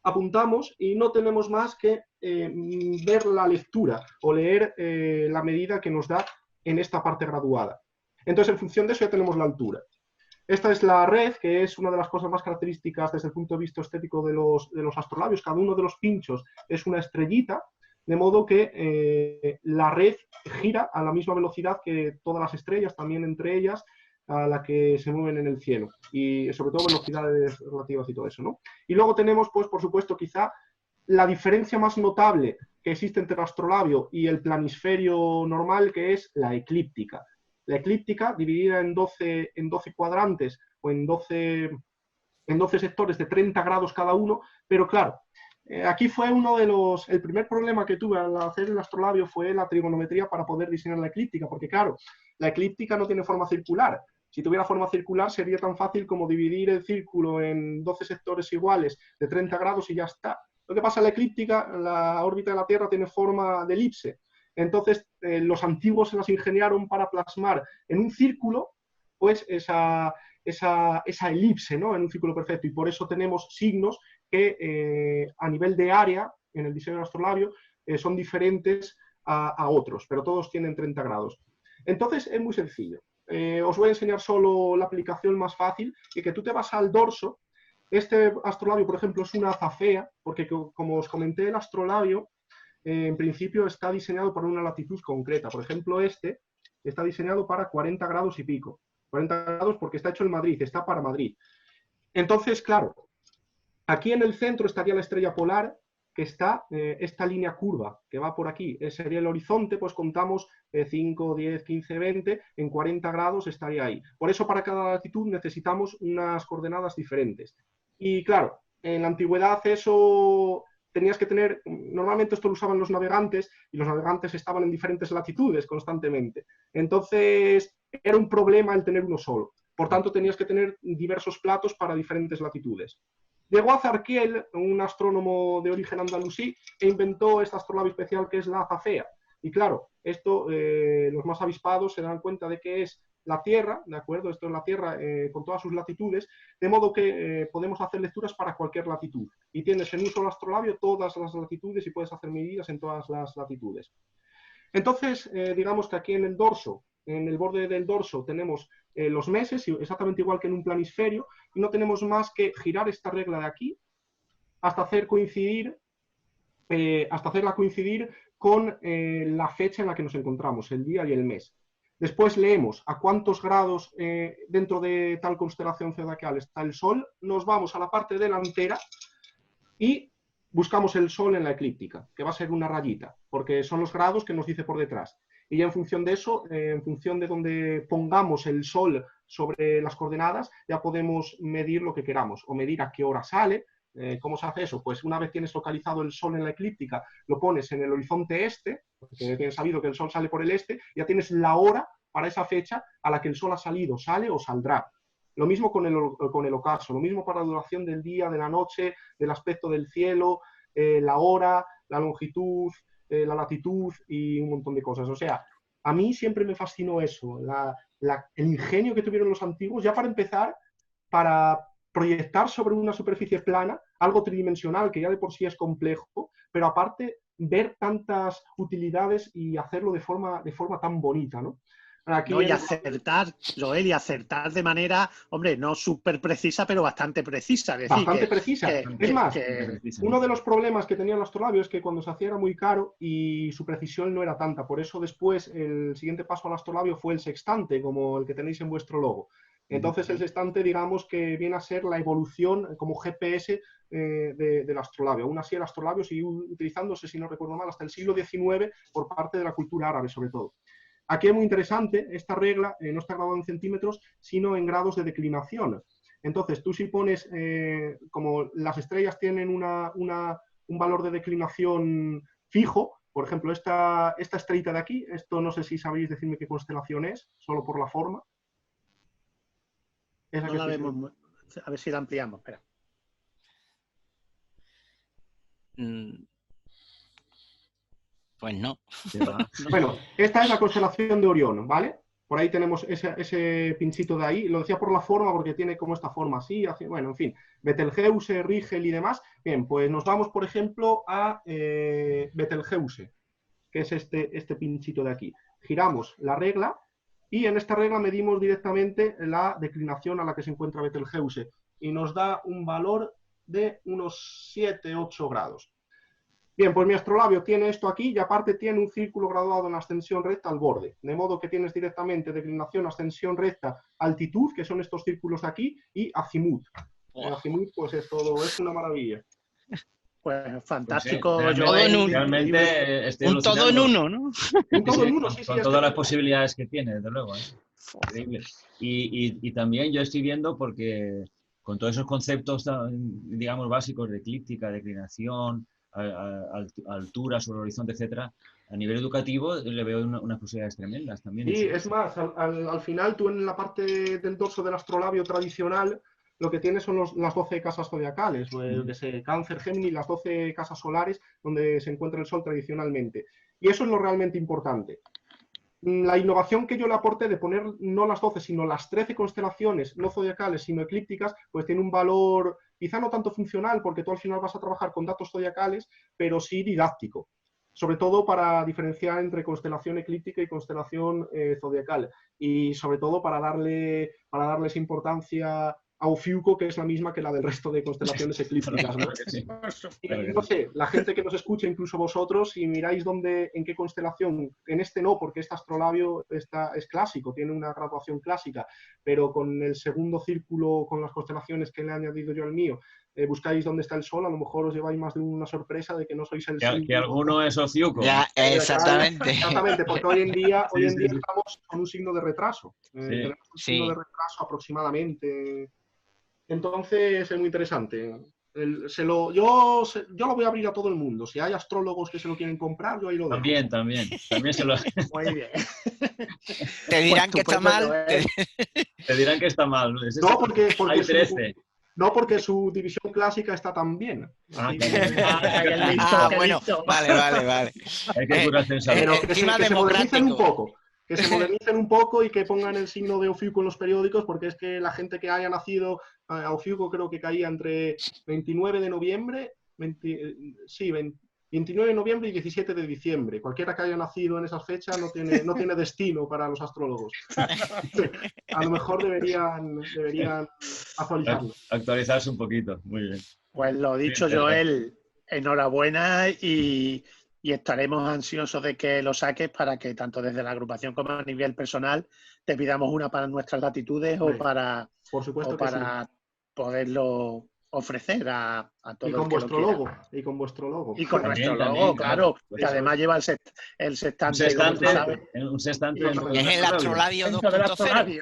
Apuntamos y no tenemos más que ver la lectura o leer la medida que nos da en esta parte graduada. Entonces, en función de eso ya tenemos la altura. Esta es la red, que es una de las cosas más características desde el punto de vista estético de los astrolabios. Cada uno de los pinchos es una estrellita, de modo que la red gira a la misma velocidad que todas las estrellas, también entre ellas a la que se mueven en el cielo, y sobre todo velocidades relativas y todo eso, ¿no? Y luego tenemos, pues, por supuesto, quizá la diferencia más notable que existe entre el astrolabio y el planisferio normal, que es la eclíptica. La eclíptica, dividida en 12 cuadrantes o en 12 sectores de 30 grados cada uno, pero claro, aquí fue el primer problema que tuve al hacer el astrolabio fue la trigonometría para poder diseñar la eclíptica, porque claro, la eclíptica no tiene forma circular. Si tuviera forma circular sería tan fácil como dividir el círculo en 12 sectores iguales de 30 grados y ya está. Lo que pasa en la eclíptica, la órbita de la Tierra tiene forma de elipse. Entonces, los antiguos se las ingeniaron para plasmar en un círculo, pues, esa elipse, ¿no? En un círculo perfecto. Y por eso tenemos signos que a nivel de área, en el diseño del astrolabio, son diferentes a otros, pero todos tienen 30 grados. Entonces, es muy sencillo. Os voy a enseñar solo la aplicación más fácil, y que tú te vas al dorso. Este astrolabio, por ejemplo, es una azafea, porque como os comenté, el astrolabio en principio está diseñado para una latitud concreta. Por ejemplo, este está diseñado para 40 grados y pico. 40 grados porque está hecho en Madrid, está para Madrid. Entonces, claro, aquí en el centro estaría la estrella polar, que está esta línea curva que va por aquí. Sería el horizonte, pues contamos 5, 10, 15, 20, en 40 grados estaría ahí. Por eso para cada latitud necesitamos unas coordenadas diferentes. Y claro, en la antigüedad eso tenías que tener, normalmente esto lo usaban los navegantes, y los navegantes estaban en diferentes latitudes constantemente. Entonces era un problema el tener uno solo. Por tanto, tenías que tener diversos platos para diferentes latitudes. Llegó Azarquiel, un astrónomo de origen andalusí, e inventó este astrolabio especial que es la azafea. Y claro, esto los más avispados se dan cuenta de que es la Tierra, ¿de acuerdo? Esto es la Tierra con todas sus latitudes, de modo que podemos hacer lecturas para cualquier latitud. Y tienes en un solo astrolabio todas las latitudes y puedes hacer medidas en todas las latitudes. Entonces, digamos que aquí en el dorso, en el borde del dorso, tenemos los meses, exactamente igual que en un planisferio, y no tenemos más que girar esta regla de aquí hasta hacerla coincidir con la fecha en la que nos encontramos, el día y el mes. Después leemos a cuántos grados dentro de tal constelación zodiacal está el Sol, nos vamos a la parte delantera y buscamos el Sol en la eclíptica, que va a ser una rayita, porque son los grados que nos dice por detrás. Y ya en función de eso, en función de donde pongamos el Sol sobre las coordenadas, ya podemos medir lo que queramos, o medir a qué hora sale. ¿Cómo se hace eso? Pues una vez tienes localizado el Sol en la eclíptica, lo pones en el horizonte este, porque tienes sabido que el Sol sale por el este, ya tienes la hora para esa fecha a la que el Sol ha salido, sale o saldrá. Lo mismo con el ocaso, lo mismo para la duración del día, de la noche, del aspecto del cielo, la hora, la longitud, la latitud y un montón de cosas. O sea, a mí siempre me fascinó eso, el ingenio que tuvieron los antiguos, ya para empezar, para proyectar sobre una superficie plana algo tridimensional que ya de por sí es complejo, pero aparte ver tantas utilidades y hacerlo de forma tan bonita, ¿no? Aquí no, y acertar, Joel, y acertar de manera, hombre, no súper precisa, pero bastante precisa. Es decir, bastante precisa. Es más, uno de los problemas que tenía el astrolabio es que cuando se hacía era muy caro y su precisión no era tanta. Por eso después el siguiente paso al astrolabio fue el sextante, como el que tenéis en vuestro logo. Entonces el sextante, digamos que viene a ser la evolución como GPS del astrolabio. Aún así el astrolabio siguió utilizándose, si no recuerdo mal, hasta el siglo XIX por parte de la cultura árabe sobre todo. Aquí es muy interesante, esta regla no está grabada en centímetros, sino en grados de declinación. Entonces, tú si pones, como las estrellas tienen un valor de declinación fijo, por ejemplo, esta estrellita de aquí, esto no sé si sabéis decirme qué constelación es, solo por la forma. Esa no la vemos, a ver si la ampliamos, espera. Pues no. Bueno, esta es la constelación de Orión, ¿vale? Por ahí tenemos ese pinchito de ahí. Lo decía por la forma porque tiene como esta forma así. Bueno, en fin. Betelgeuse, Rigel y demás. Bien, pues nos vamos, por ejemplo, a Betelgeuse, que es este pinchito de aquí. Giramos la regla y en esta regla medimos directamente la declinación a la que se encuentra Betelgeuse y nos da un valor de unos 7-8 grados. Bien, pues mi astrolabio tiene esto aquí y aparte tiene un círculo graduado en ascensión recta al borde. De modo que tienes directamente declinación, ascensión recta, altitud, que son estos círculos de aquí, y azimut. El azimut, pues es todo, es una maravilla. Pues fantástico, Pues, Joel. realmente estoy Un todo en alucinando. uno, ¿no? Un todo en uno, Con, sí, sí. con es todas que- las posibilidades que tiene, desde luego. Increíble. Y también yo estoy viendo porque con todos esos conceptos, digamos, básicos de eclíptica, declinación, altura sobre el horizonte, etcétera, a nivel educativo le veo unas posibilidades tremendas también. Sí, es más, al final tú en la parte del dorso del astrolabio tradicional lo que tienes son las 12 casas zodiacales, que sé, Cáncer, Géminis, las 12 casas solares donde se encuentra el Sol tradicionalmente. Y eso es lo realmente importante. La innovación que yo le aporté de poner no las 12, sino las 13 constelaciones, no zodiacales, sino eclípticas, pues tiene un valor quizá no tanto funcional, porque tú al final vas a trabajar con datos zodiacales, pero sí didáctico. Sobre todo para diferenciar entre constelación eclíptica y constelación zodiacal. Y sobre todo para darles importancia a Ofiuco, que es la misma que la del resto de constelaciones eclípticas, ¿no? Y no sé, la gente que nos escucha, incluso vosotros, si miráis en qué constelación, en este no, porque este astrolabio es clásico, tiene una graduación clásica, pero con el segundo círculo, con las constelaciones que le he añadido yo al mío, buscáis dónde está el Sol, a lo mejor os lleváis más de una sorpresa de que no sois el Sol. Que alguno es Ofiuco. Ya, exactamente. Exactamente, porque hoy en día Sí. estamos con un signo de retraso. Tenemos un signo de retraso aproximadamente. Entonces es muy interesante. Yo lo voy a abrir a todo el mundo. Si hay astrólogos que se lo quieren comprar, yo ahí lo dejo. También se lo... Muy bien. Te dirán que está mal. Te dirán que está mal. No, porque hay 13. No, porque su división clásica está tan bien. Bueno, vale. Hay que curarse en salud. Pero que se modernicen un poco. Que se modernicen un poco y que pongan el signo de Ofiuco en los periódicos, porque es que la gente que haya nacido, a Ofiuco creo que caía entre 29 de noviembre, 29 de noviembre y 17 de diciembre. Cualquiera que haya nacido en esas fechas no tiene destino para los astrólogos. A lo mejor deberían actualizarlo. Actualizarse un poquito, muy bien. Pues lo dicho, Joel, enhorabuena y estaremos ansiosos de que lo saques para que tanto desde la agrupación como a nivel personal te pidamos una para nuestras latitudes o para poderlo ofrecer a todo el que lo quiera. Y con vuestro logo. Y con nuestro logo, claro, que además lleva el sextante. Un sextante. Es el astrolabio 2.0.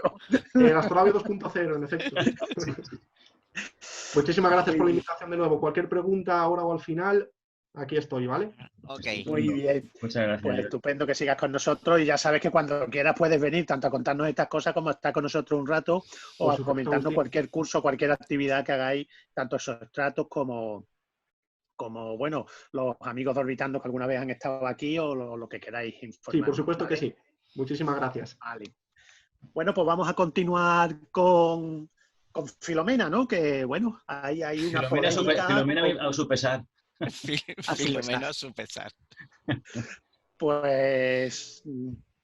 El astrolabio 2.0, en efecto. Muchísimas gracias por la invitación de nuevo. Cualquier pregunta ahora o al final, aquí estoy, ¿vale? Ok. Muy bien. Muchas gracias. Pues estupendo que sigas con nosotros y ya sabes que cuando quieras puedes venir tanto a contarnos estas cosas como a estar con nosotros un rato o a comentarnos cualquier curso, cualquier actividad que hagáis, tanto esos tratos como bueno, los amigos de Orbitando que alguna vez han estado aquí o lo que queráis informar. Sí, por supuesto que sí. Muchísimas gracias. Vale. Bueno, pues vamos a continuar con Filomena, ¿no? Que bueno, ahí hay una Filomena a su pesar. Filomena a su pesar. Pues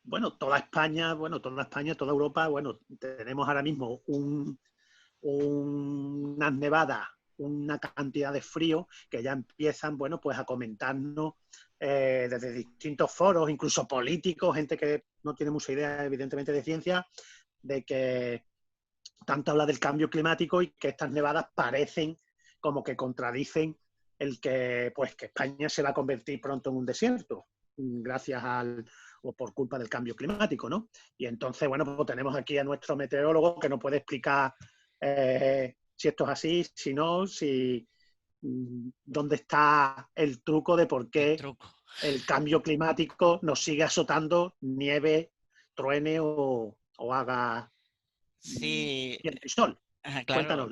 bueno, toda España, toda Europa, bueno, tenemos ahora mismo unas nevadas, una cantidad de frío que ya empiezan, bueno, pues a comentarnos desde distintos foros, incluso políticos, gente que no tiene mucha idea, evidentemente, de ciencia, de que tanto habla del cambio climático y que estas nevadas parecen como que contradicen el que España se va a convertir pronto en un desierto, gracias o por culpa del cambio climático, ¿no? Y entonces, bueno, pues tenemos aquí a nuestro meteorólogo que nos puede explicar si esto es así, si no, dónde está el truco de por qué el cambio climático nos sigue azotando, nieve, truene o haga viento y sol. Claro,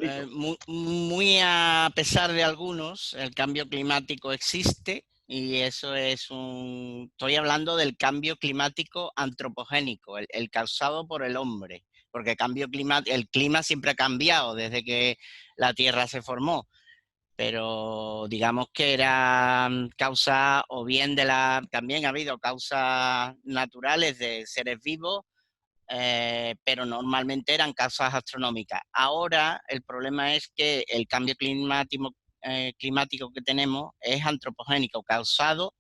muy a pesar de algunos, el cambio climático existe y eso estoy hablando del cambio climático antropogénico, el causado por el hombre, porque el clima siempre ha cambiado desde que la Tierra se formó, pero digamos que era causa o bien también ha habido causas naturales de seres vivos, pero normalmente eran causas astronómicas. Ahora el problema es que el cambio climático que tenemos es antropogénico, causado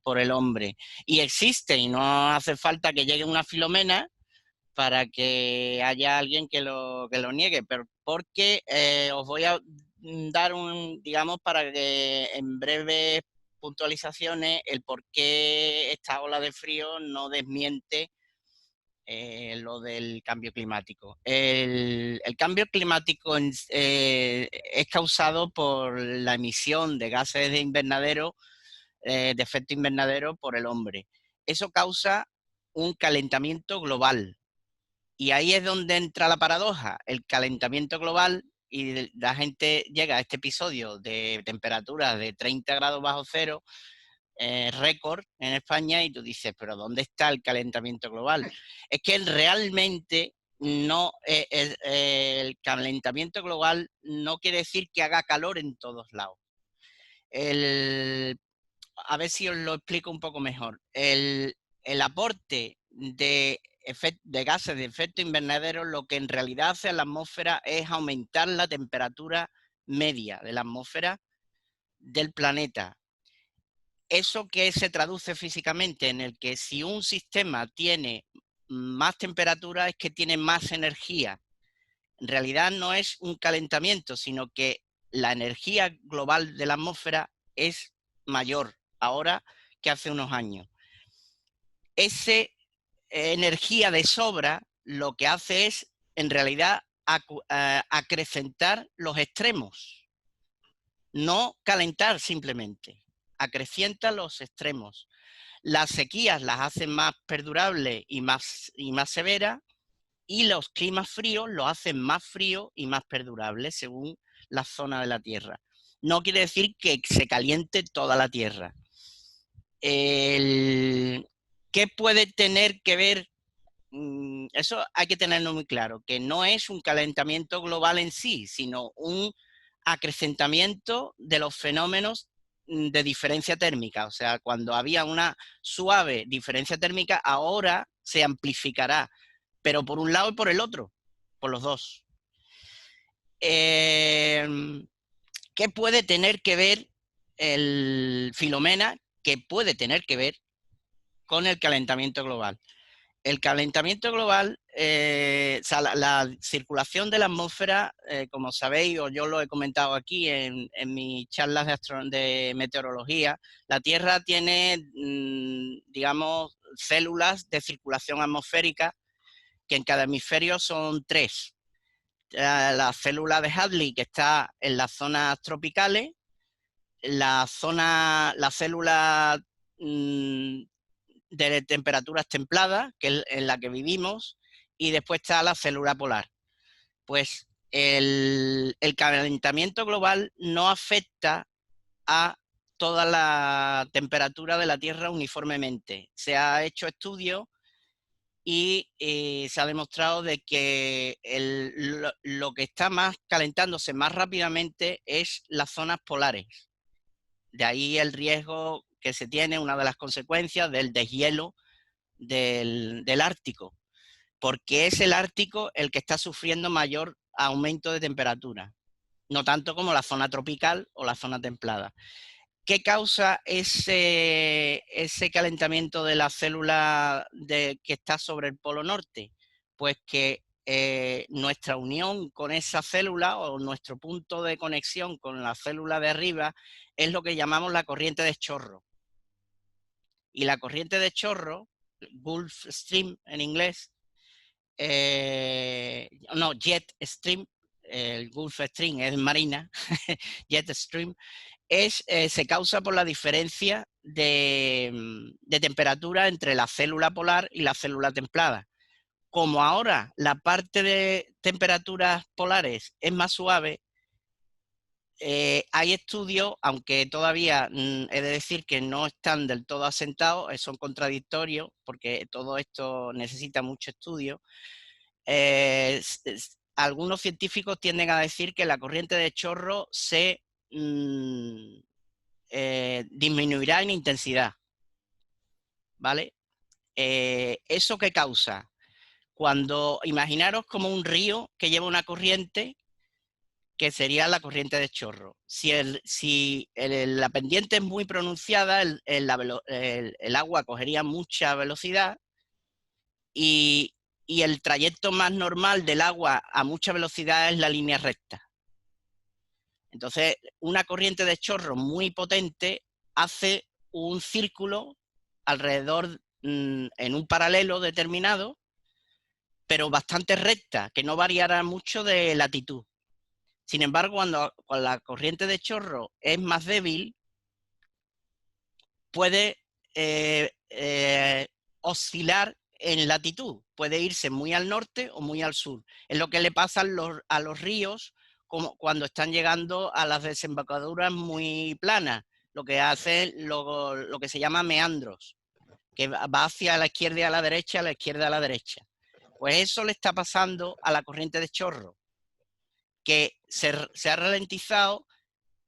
por el hombre. Y existe, y no hace falta que llegue una Filomena para que haya alguien que lo niegue, pero porque os voy a dar digamos, para que en breves puntualizaciones el por qué esta ola de frío no desmiente lo del cambio climático. El cambio climático es causado por la emisión de gases de invernadero, de efecto invernadero por el hombre. Eso causa un calentamiento global. Y ahí es donde entra la paradoja. El calentamiento global, y la gente llega a este episodio de temperaturas de 30 grados bajo cero, récord en España, y tú dices, pero ¿dónde está el calentamiento global? Es que realmente no, el calentamiento global no quiere decir que haga calor en todos lados. A ver si os lo explico un poco mejor. El aporte de gases de efecto invernadero lo que en realidad hace a la atmósfera es aumentar la temperatura media de la atmósfera del planeta. ¿Eso qué se traduce físicamente? En el que si un sistema tiene más temperatura es que tiene más energía. En realidad no es un calentamiento, sino que la energía global de la atmósfera es mayor ahora que hace unos años. Esa energía de sobra lo que hace es, en realidad, acrecentar los extremos, no calentar simplemente. Acrecienta los extremos. Las sequías las hacen más perdurables y más severas, y los climas fríos los hacen más fríos y más perdurables según la zona de la Tierra. No quiere decir que se caliente toda la Tierra. ¿Qué puede tener que ver? Eso hay que tenerlo muy claro, que no es un calentamiento global en sí, sino un acrecentamiento de los fenómenos de diferencia térmica. O sea, cuando había una suave diferencia térmica, ahora se amplificará, pero por un lado y por el otro, por los dos. ¿Qué puede tener que ver el Filomena? ¿Qué puede tener que ver con el calentamiento global? El calentamiento global, la circulación de la atmósfera, como sabéis, o yo lo he comentado aquí en mis charlas de meteorología, la Tierra tiene, digamos, células de circulación atmosférica, que en cada hemisferio son 3. La célula de Hadley, que está en las zonas tropicales, la célula de temperaturas templadas, que es en la que vivimos, y después está la célula polar. Pues el calentamiento global no afecta a toda la temperatura de la Tierra uniformemente. Se ha hecho estudios y se ha demostrado de que lo que está calentándose más rápidamente es las zonas polares. De ahí el riesgo que se tiene, una de las consecuencias del deshielo del Ártico, porque es el Ártico el que está sufriendo mayor aumento de temperatura, no tanto como la zona tropical o la zona templada. ¿Qué causa ese calentamiento de la célula que está sobre el polo norte? Pues que nuestra unión con esa célula, o nuestro punto de conexión con la célula de arriba, es lo que llamamos la corriente de chorro. Y la corriente de chorro, Gulf Stream en inglés, Jet Stream, el Gulf Stream es marina, Jet Stream, se causa por la diferencia de temperatura entre la célula polar y la célula templada. Como ahora la parte de temperaturas polares es más suave, hay estudios, aunque todavía he de decir que no están del todo asentados, son contradictorios porque todo esto necesita mucho estudio. Algunos científicos tienden a decir que la corriente de chorro se disminuirá en intensidad, ¿vale? ¿Eso qué causa? Cuando imaginaros como un río que lleva una corriente que sería la corriente de chorro. Si la pendiente es muy pronunciada, el agua cogería mucha velocidad y el trayecto más normal del agua a mucha velocidad es la línea recta. Entonces, una corriente de chorro muy potente hace un círculo alrededor, en un paralelo determinado, pero bastante recta, que no variará mucho de latitud. Sin embargo, cuando la corriente de chorro es más débil, puede oscilar en latitud. Puede irse muy al norte o muy al sur. Es lo que le pasa a los ríos como cuando están llegando a las desembocaduras muy planas. Lo que hace lo que se llama meandros, que va hacia la izquierda y a la derecha, a la izquierda y a la derecha. Pues eso le está pasando a la corriente de chorro, que se ha ralentizado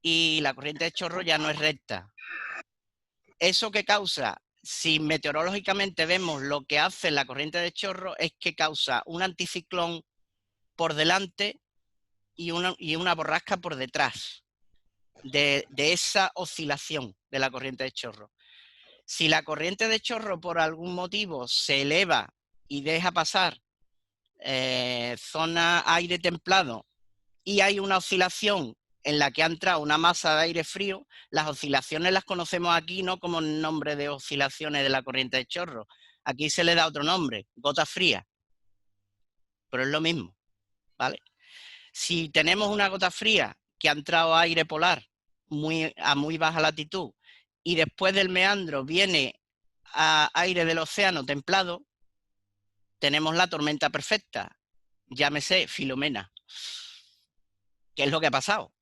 y la corriente de chorro ya no es recta. ¿Eso qué causa? Si meteorológicamente vemos lo que hace la corriente de chorro, es que causa un anticiclón por delante y una borrasca por detrás de esa oscilación de la corriente de chorro. Si la corriente de chorro por algún motivo se eleva y deja pasar zona aire templado y hay una oscilación en la que ha entrado una masa de aire frío, las oscilaciones las conocemos aquí no como nombre de oscilaciones de la corriente de chorro. Aquí se le da otro nombre, gota fría. Pero es lo mismo, ¿vale? Si tenemos una gota fría que ha entrado aire polar a muy baja latitud y después del meandro viene a aire del océano templado, tenemos la tormenta perfecta, llámese Filomena. ¿Qué es lo que ha pasado?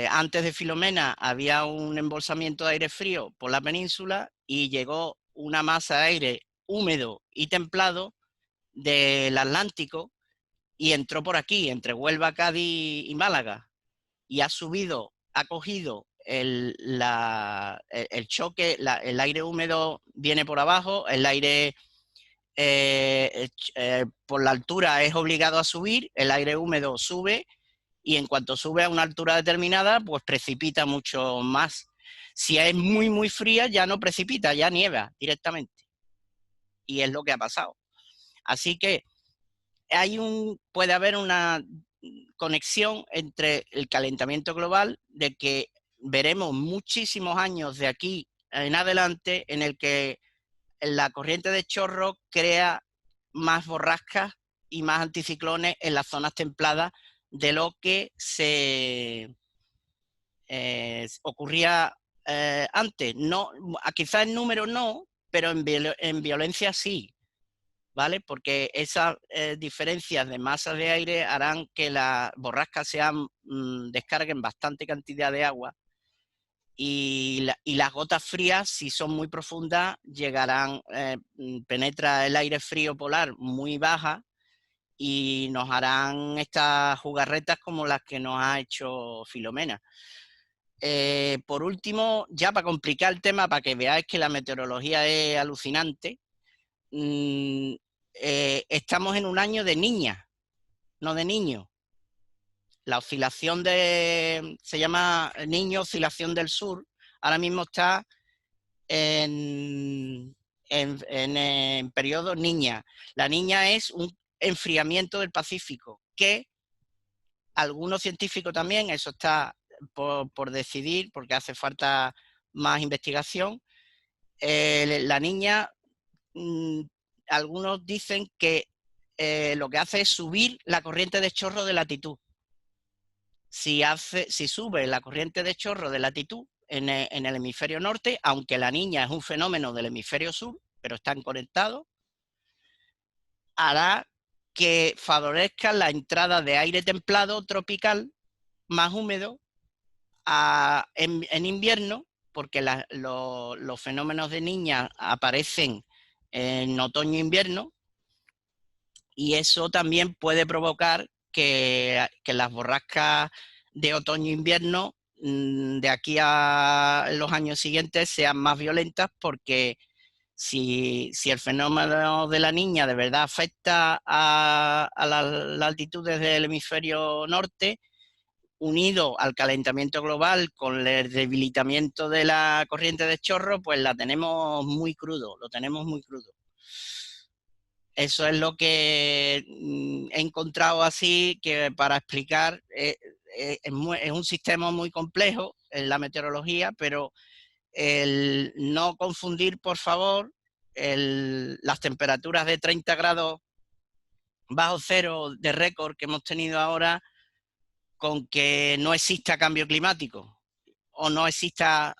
Antes de Filomena había un embolsamiento de aire frío por la península y llegó una masa de aire húmedo y templado del Atlántico y entró por aquí, entre Huelva, Cádiz y Málaga, y ha subido, ha cogido el choque, el aire húmedo viene por abajo, el aire por la altura es obligado a subir, el aire húmedo sube, y en cuanto sube a una altura determinada, pues precipita mucho más. Si es muy, muy fría, ya no precipita, ya nieva directamente. Y es lo que ha pasado. Así que puede haber una conexión entre el calentamiento global, de que veremos muchísimos años de aquí en adelante en el que la corriente de chorro crea más borrascas y más anticiclones en las zonas templadas de lo que ocurría antes. No, quizás en número no, pero en violencia sí, ¿vale? Porque esas diferencias de masas de aire harán que las borrascas descarguen bastante cantidad de agua y las gotas frías, si son muy profundas, penetra el aire frío polar muy baja y nos harán estas jugarretas como las que nos ha hecho Filomena. Por último, ya para complicar el tema, para que veáis que la meteorología es alucinante, estamos en un año de niña, no de niño. La oscilación se llama Niño Oscilación del Sur, ahora mismo está en periodo niña. La niña es un enfriamiento del Pacífico, que algunos científicos también, eso está por decidir, porque hace falta más investigación. La niña, algunos dicen que lo que hace es subir la corriente de chorro de latitud. Si sube la corriente de chorro de latitud en el hemisferio norte, aunque la niña es un fenómeno del hemisferio sur, pero están conectados, hará que favorezca la entrada de aire templado tropical más húmedo en invierno, porque los fenómenos de niña aparecen en otoño-invierno, y eso también puede provocar que las borrascas de otoño-invierno de aquí a los años siguientes sean más violentas, porque Si el fenómeno de la niña de verdad afecta a las altitudes del hemisferio norte, unido al calentamiento global con el debilitamiento de la corriente de chorro, pues la tenemos muy crudo, lo tenemos muy crudo. Eso es lo que he encontrado así, que para explicar, es un sistema muy complejo en la meteorología, pero el no confundir, por favor, las temperaturas de 30 grados bajo cero de récord que hemos tenido ahora con que no exista cambio climático o no exista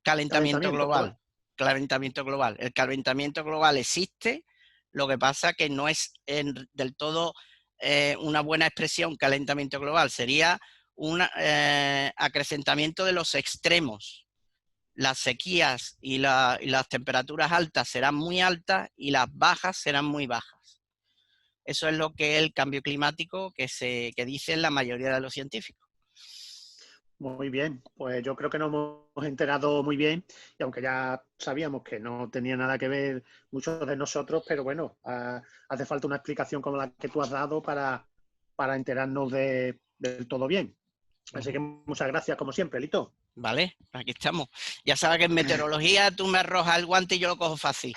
calentamiento global. Calentamiento global. El calentamiento global existe, lo que pasa que no es del todo una buena expresión calentamiento global, sería un acrecentamiento de los extremos. Las sequías y las temperaturas altas serán muy altas y las bajas serán muy bajas. Eso es lo que es el cambio climático que dicen la mayoría de los científicos. Muy bien, pues yo creo que nos hemos enterado muy bien, y aunque ya sabíamos que no tenía nada que ver muchos de nosotros, pero bueno, hace falta una explicación como la que tú has dado para enterarnos del todo bien. Así que muchas gracias, como siempre, Lito. Vale, aquí estamos. Ya sabes que en meteorología tú me arrojas el guante y yo lo cojo fácil.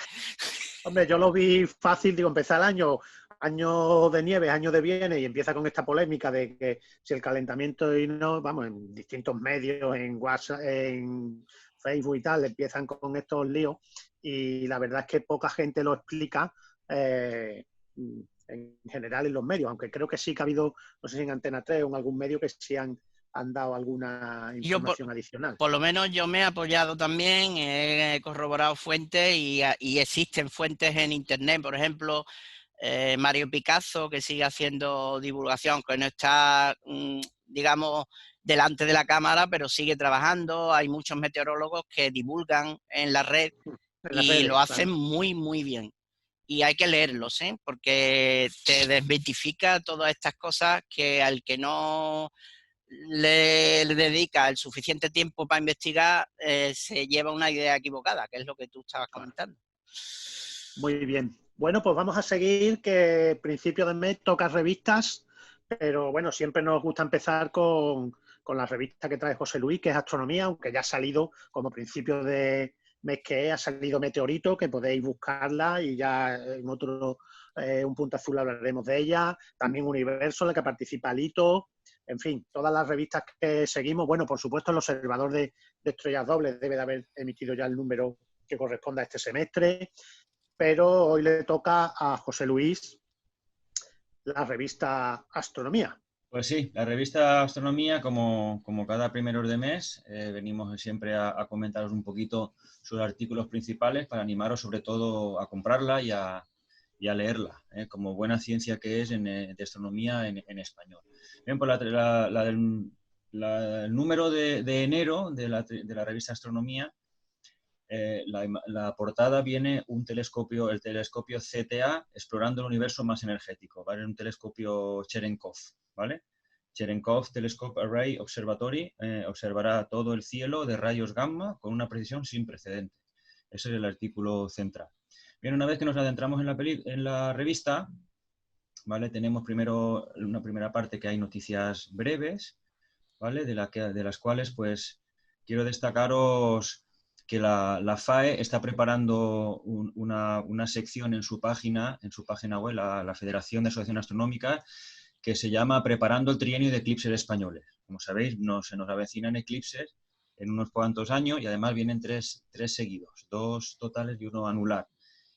Hombre, yo lo vi fácil, digo, empezar el año de nieve, año de bienes, y empieza con esta polémica de que si el calentamiento y no, vamos, en distintos medios, en WhatsApp, en Facebook y tal, empiezan con estos líos, y la verdad es que poca gente lo explica en general en los medios, aunque creo que sí que ha habido, no sé si en Antena 3 o en algún medio que sí han dado alguna información adicional. Por lo menos yo me he apoyado también, he corroborado fuentes y existen fuentes en internet, por ejemplo, Mario Picasso, que sigue haciendo divulgación, que no está, digamos, delante de la cámara, pero sigue trabajando. Hay muchos meteorólogos que divulgan en la red y lo hacen muy, muy bien. Y hay que leerlos, porque te desmitifica todas estas cosas que al que no le dedica el suficiente tiempo para investigar, se lleva una idea equivocada, que es lo que tú estabas comentando. Muy bien. Bueno, pues vamos a seguir, que principio de mes toca revistas, pero bueno, siempre nos gusta empezar con la revista que trae José Luis, que es Astronomía, aunque ya ha salido como principio de mes que ha salido Meteorito, que podéis buscarla, y ya en otro Un Punto Azul hablaremos de ella. También Universo, en la que participa Lito. En fin, todas las revistas que seguimos. Bueno, por supuesto, el Observador de Estrellas Dobles debe de haber emitido ya el número que corresponda a este semestre. Pero hoy le toca a José Luis la revista Astronomía. Pues sí, la revista Astronomía, como cada primeros de mes, venimos siempre a comentaros un poquito sus artículos principales para animaros sobre todo a comprarla y a leerla, como buena ciencia que es de astronomía en español. Bien, pues el número de enero de la revista Astronomía, la portada viene el telescopio CTA explorando el universo más energético, ¿vale? Un telescopio Cherenkov, ¿vale? Cherenkov Telescope Array Observatory observará todo el cielo de rayos gamma con una precisión sin precedente. Ese es el artículo central. Bien, una vez que nos adentramos en la revista, ¿vale? Tenemos primero una primera parte que hay noticias breves, ¿vale? De las cuales pues quiero destacaros que la FAE está preparando una sección en su página web, la Federación de Asociaciones Astronómicas, que se llama Preparando el Trienio de Eclipses Españoles. Como sabéis, se nos avecinan eclipses en unos cuantos años y además vienen tres seguidos, 2 totales y 1 anular.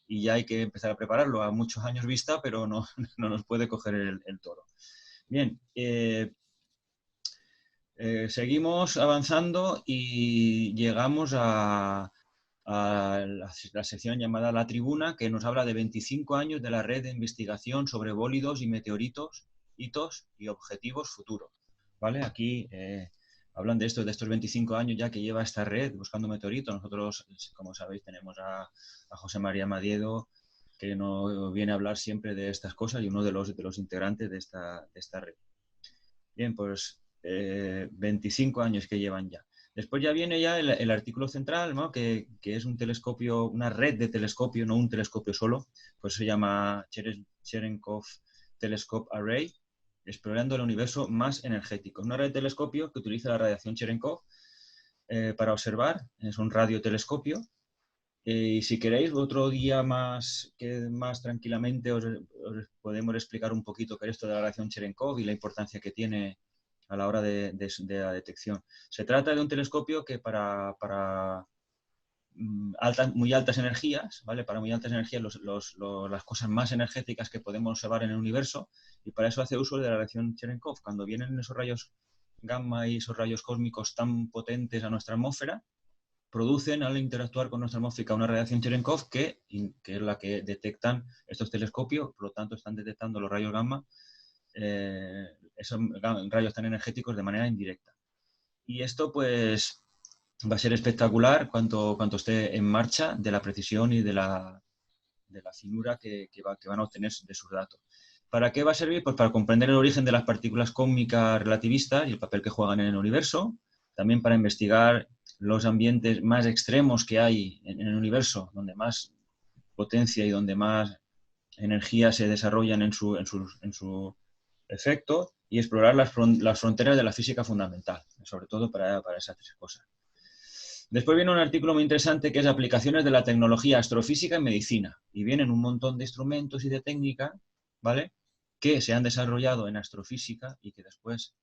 Y ya hay que empezar a prepararlo a muchos años vista, pero no nos puede coger el toro. Bien, seguimos avanzando y llegamos a la sección llamada La Tribuna, que nos habla de 25 años de la red de investigación sobre bólidos y meteoritos, hitos y objetivos futuros. ¿Vale? Aquí hablan de estos 25 años ya que lleva esta red buscando meteoritos. Nosotros, como sabéis, tenemos a José María Madiedo, que nos viene a hablar siempre de estas cosas y uno de los integrantes de esta red. Bien, pues 25 años que llevan ya. Después ya viene ya el artículo central, ¿no? que es un telescopio, una red de telescopio, no un telescopio solo, pues se llama Cherenkov Telescope Array, explorando el universo más energético. Una red de telescopio que utiliza la radiación Cherenkov para observar, es un radiotelescopio. Y si queréis, otro día más tranquilamente os podemos explicar un poquito qué es esto de la radiación Cherenkov y la importancia que tiene a la hora de la detección. Se trata de un telescopio que para muy altas energías, ¿vale? Para muy altas energías, las cosas más energéticas que podemos observar en el universo, y para eso hace uso de la radiación Cherenkov. Cuando vienen esos rayos gamma y esos rayos cósmicos tan potentes a nuestra atmósfera, producen al interactuar con nuestra atmósfera una radiación Cherenkov que es la que detectan estos telescopios, por lo tanto están detectando los rayos gamma, esos rayos tan energéticos de manera indirecta. Y esto pues va a ser espectacular cuanto esté en marcha, de la precisión y de la finura que van a obtener de sus datos. ¿Para qué va a servir? Pues para comprender el origen de las partículas cósmicas relativistas y el papel que juegan en el universo, también para investigar los ambientes más extremos que hay en el universo, donde más potencia y donde más energía se desarrollan en su efecto, y explorar las fronteras de la física fundamental, sobre todo para esas tres cosas. Después viene un artículo muy interesante que es aplicaciones de la tecnología astrofísica en medicina, y vienen un montón de instrumentos y de técnica, ¿vale?, que se han desarrollado en astrofísica y que después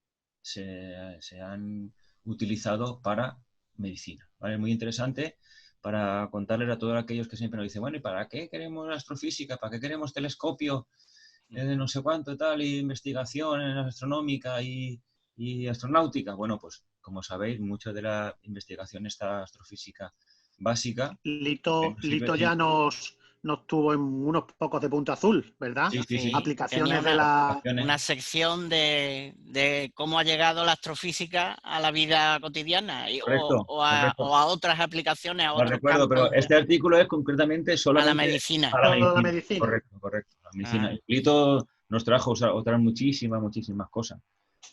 se han utilizado para medicina, ¿vale? Muy interesante para contarles a todos aquellos que siempre nos dicen, bueno, ¿y para qué queremos astrofísica? ¿Para qué queremos telescopio? De no sé cuánto tal, y investigación astronómica y astronáutica. Bueno, pues como sabéis, mucha de la investigación está astrofísica básica. Lito ya nos tuvo en unos pocos de Punto Azul, ¿verdad? Sí, sí, sí. Aplicaciones de la... Una sección de cómo ha llegado la astrofísica a la vida cotidiana Correcto, o a otras aplicaciones, a otros recuerdo, campos. Pero este artículo es concretamente solamente a la medicina. A la medicina. Correcto, la medicina. Lito nos trajo otras muchísimas cosas.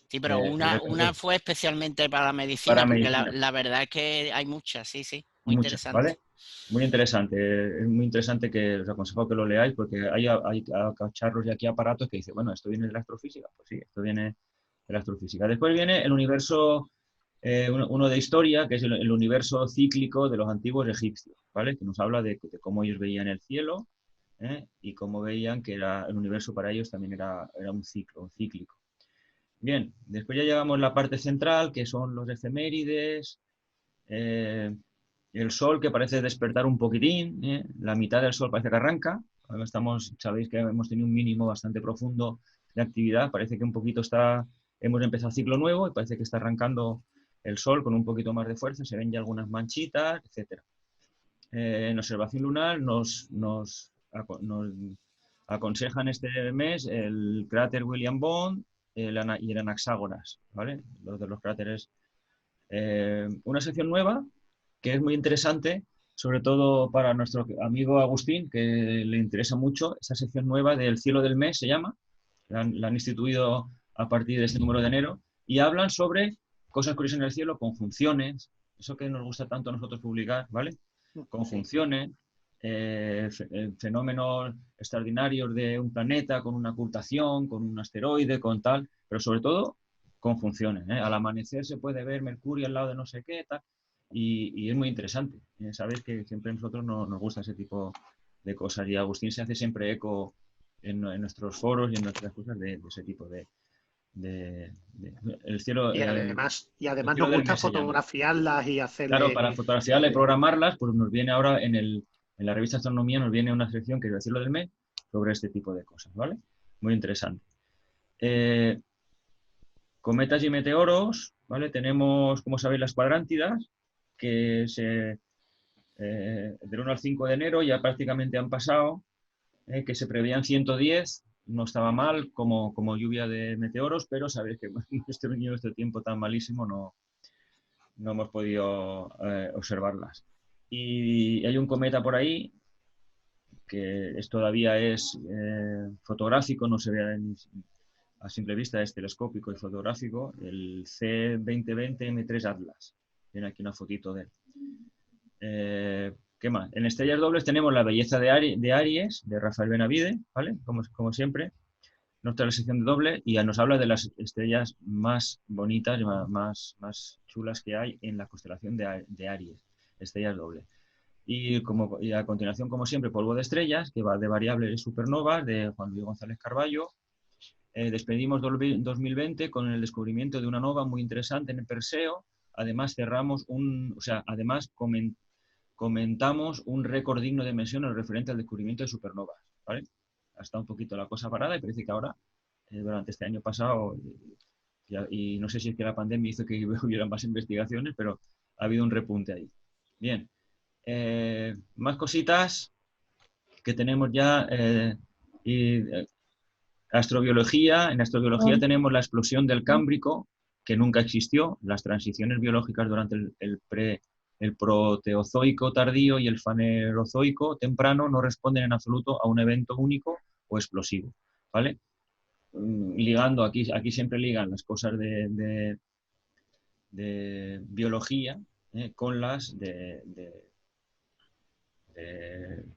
Sí, pero una fue especialmente para la medicina, porque la verdad es que hay muchas, sí, muy interesante. ¿Vale? Muy interesante, es muy interesante, que os aconsejo que lo leáis, porque hay cacharros y aquí aparatos que dicen, bueno, ¿esto viene de la astrofísica? Pues sí, esto viene de la astrofísica. Después viene el universo, uno de historia, que es el universo cíclico de los antiguos egipcios, ¿vale? Que nos habla de cómo ellos veían el cielo, y cómo veían que el universo para ellos también era un cíclico. Bien, después ya llegamos a la parte central, que son los efemérides, el sol, que parece despertar un poquitín, la mitad del sol parece que arranca. Ahora sabéis que hemos tenido un mínimo bastante profundo de actividad, parece que un poquito hemos empezado ciclo nuevo y parece que está arrancando el sol con un poquito más de fuerza, se ven ya algunas manchitas, etc. En observación lunar nos aconsejan este mes el cráter William Bond y el Anaxágoras, ¿vale? Los cráteres. Una sección nueva que es muy interesante, sobre todo para nuestro amigo Agustín, que le interesa mucho, esa sección nueva del cielo del mes se llama, la han instituido a partir de este número de enero, y hablan sobre cosas curiosas en el cielo, conjunciones, eso que nos gusta tanto a nosotros publicar, ¿vale? Conjunciones, fenómenos extraordinarios de un planeta con una ocultación, con un asteroide, con tal, pero sobre todo conjunciones. Al amanecer se puede ver Mercurio al lado de no sé qué, tal, y es muy interesante. Sabéis que siempre a nosotros nos gusta ese tipo de cosas, y Agustín se hace siempre eco en nuestros foros y en nuestras cosas de ese tipo el cielo. Y además nos gusta fotografiarlas y hacerle... Claro, para fotografiarlas y programarlas, pues nos viene ahora en la revista Astronomía, nos viene una sección que es el cielo del mes sobre este tipo de cosas, ¿vale? Muy interesante. Cometas y meteoros, ¿vale? Tenemos, como sabéis, las cuadrántidas, que del 1 al 5 de enero ya prácticamente han pasado, que se preveían 110, no estaba mal como lluvia de meteoros, pero sabéis que en nuestro tiempo tan malísimo no hemos podido observarlas. Y hay un cometa por ahí que todavía es fotográfico, no se ve a simple vista, es telescópico y fotográfico, el C2020 M3 Atlas, Tiene aquí una fotito de él. ¿Qué más? En estrellas dobles tenemos La belleza de Aries, de Rafael Benavide, ¿vale? Como siempre. Nuestra sección de doble y nos habla de las estrellas más bonitas, más chulas que hay en la constelación de Aries, estrellas dobles. Y a continuación, como siempre, Polvo de estrellas, que va de variables y supernovas, de Juan Luis González Carballo. Despedimos 2020 con el descubrimiento de una nova muy interesante en el Perseo. Además, además comentamos un récord digno de mención referente al descubrimiento de supernovas, ¿vale? Ha estado un poquito la cosa parada y parece que ahora, durante este año pasado, y no sé si es que la pandemia hizo que hubiera más investigaciones, pero ha habido un repunte ahí. Bien, más cositas que tenemos ya. Astrobiología. En astrobiología tenemos la explosión del Cámbrico, que nunca existió, las transiciones biológicas durante el proteozoico tardío y el fanerozoico temprano no responden en absoluto a un evento único o explosivo, ¿vale? Ligando, aquí siempre ligan las cosas de biología con las de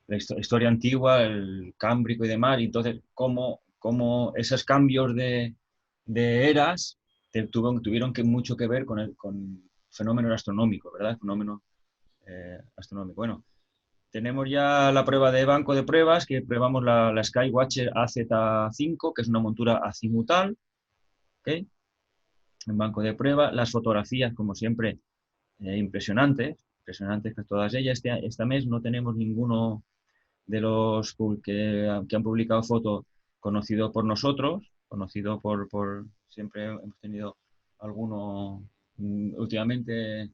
la historia antigua, el Cámbrico y demás, y entonces cómo esos cambios de eras tuvieron mucho que ver con fenómenos astronómicos, ¿verdad? Fenómenos astronómicos. Bueno, tenemos ya la prueba de banco de pruebas, que probamos la Skywatcher AZ5, que es una montura azimutal, ¿ok? En banco de prueba. Las fotografías, como siempre, impresionantes que todas ellas. Este mes no tenemos ninguno de los que han publicado fotos conocido por nosotros, conocido por siempre hemos tenido alguno últimamente.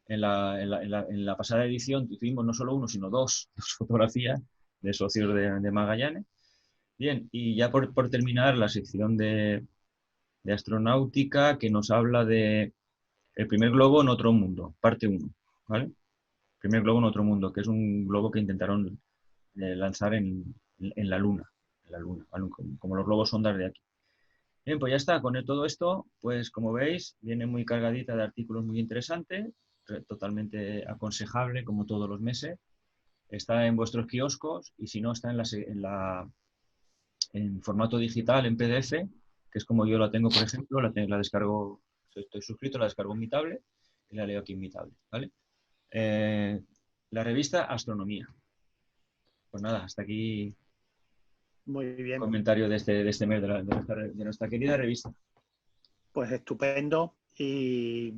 En la pasada edición tuvimos no solo uno, sino dos fotografías de socios de Magallanes. Bien, y ya por terminar la sección de astronáutica, que nos habla de el primer globo en otro mundo, parte 1, ¿vale? El primer globo en otro mundo, que es un globo que intentaron lanzar en la Luna, como los globos sondas de aquí. Bien, pues ya está. Con todo esto, pues como veis, viene muy cargadita de artículos muy interesantes, totalmente aconsejable, como todos los meses. Está en vuestros kioscos y si no, está en formato digital, en PDF, que es como yo la tengo, por ejemplo, la descargo, estoy suscrito, la descargo en mi tablet y la leo aquí en mi tablet, ¿vale? La revista Astronomía. Pues nada, hasta aquí. Muy bien. Comentario de este mes de nuestra querida revista. Pues estupendo. Y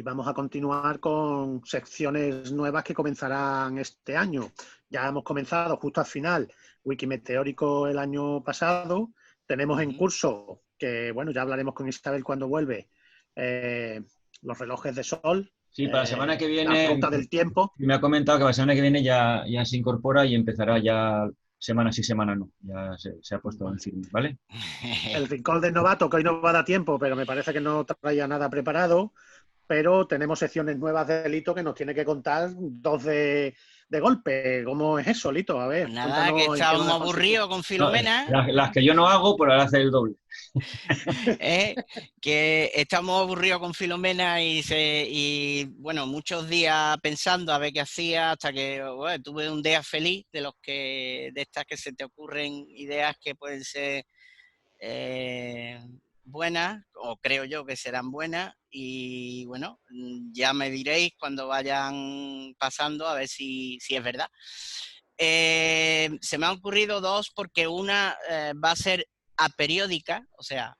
vamos a continuar con secciones nuevas que comenzarán este año. Ya hemos comenzado justo al final Wikimeteórico el año pasado. Tenemos en curso, que bueno, ya hablaremos con Isabel cuando vuelve, los relojes de sol. Sí, para la semana que viene. La ruta del tiempo. Me ha comentado que para la semana que viene ya se incorpora y empezará ya semana sí, semana no. Ya se ha puesto en firme, ¿vale? El rincón del novato, que hoy no va a dar tiempo, pero me parece que no traía nada preparado. Pero tenemos secciones nuevas de Lito que nos tiene que contar dos de golpe. ¿Cómo es eso, Lito? A ver. Pues nada, que estábamos aburridos con Filomena. No, las que yo no hago, por ahora hacer el doble. Que estamos aburridos con Filomena y bueno, muchos días pensando a ver qué hacía, hasta que bueno, tuve un día feliz de estas que se te ocurren ideas que pueden ser buenas, o creo yo que serán buenas, y bueno, ya me diréis cuando vayan pasando a ver si es verdad. Se me han ocurrido dos, porque una va a ser aperiódica, o sea,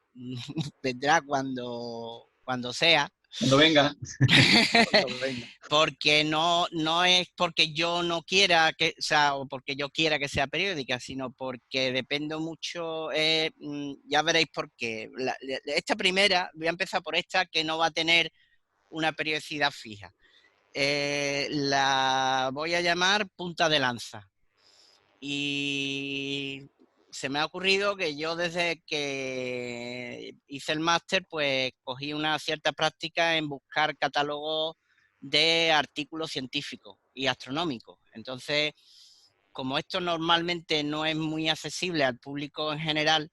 vendrá cuando sea. Cuando venga. Porque no es porque yo no quiera que, o sea, o porque yo quiera que sea periódica, sino porque dependo mucho, ya veréis por qué. Esta primera, voy a empezar por esta, que no va a tener una periodicidad fija. La voy a llamar punta de lanza. Y se me ha ocurrido que yo desde que hice el máster, pues cogí una cierta práctica en buscar catálogos de artículos científicos y astronómicos. Entonces, como esto normalmente no es muy accesible al público en general,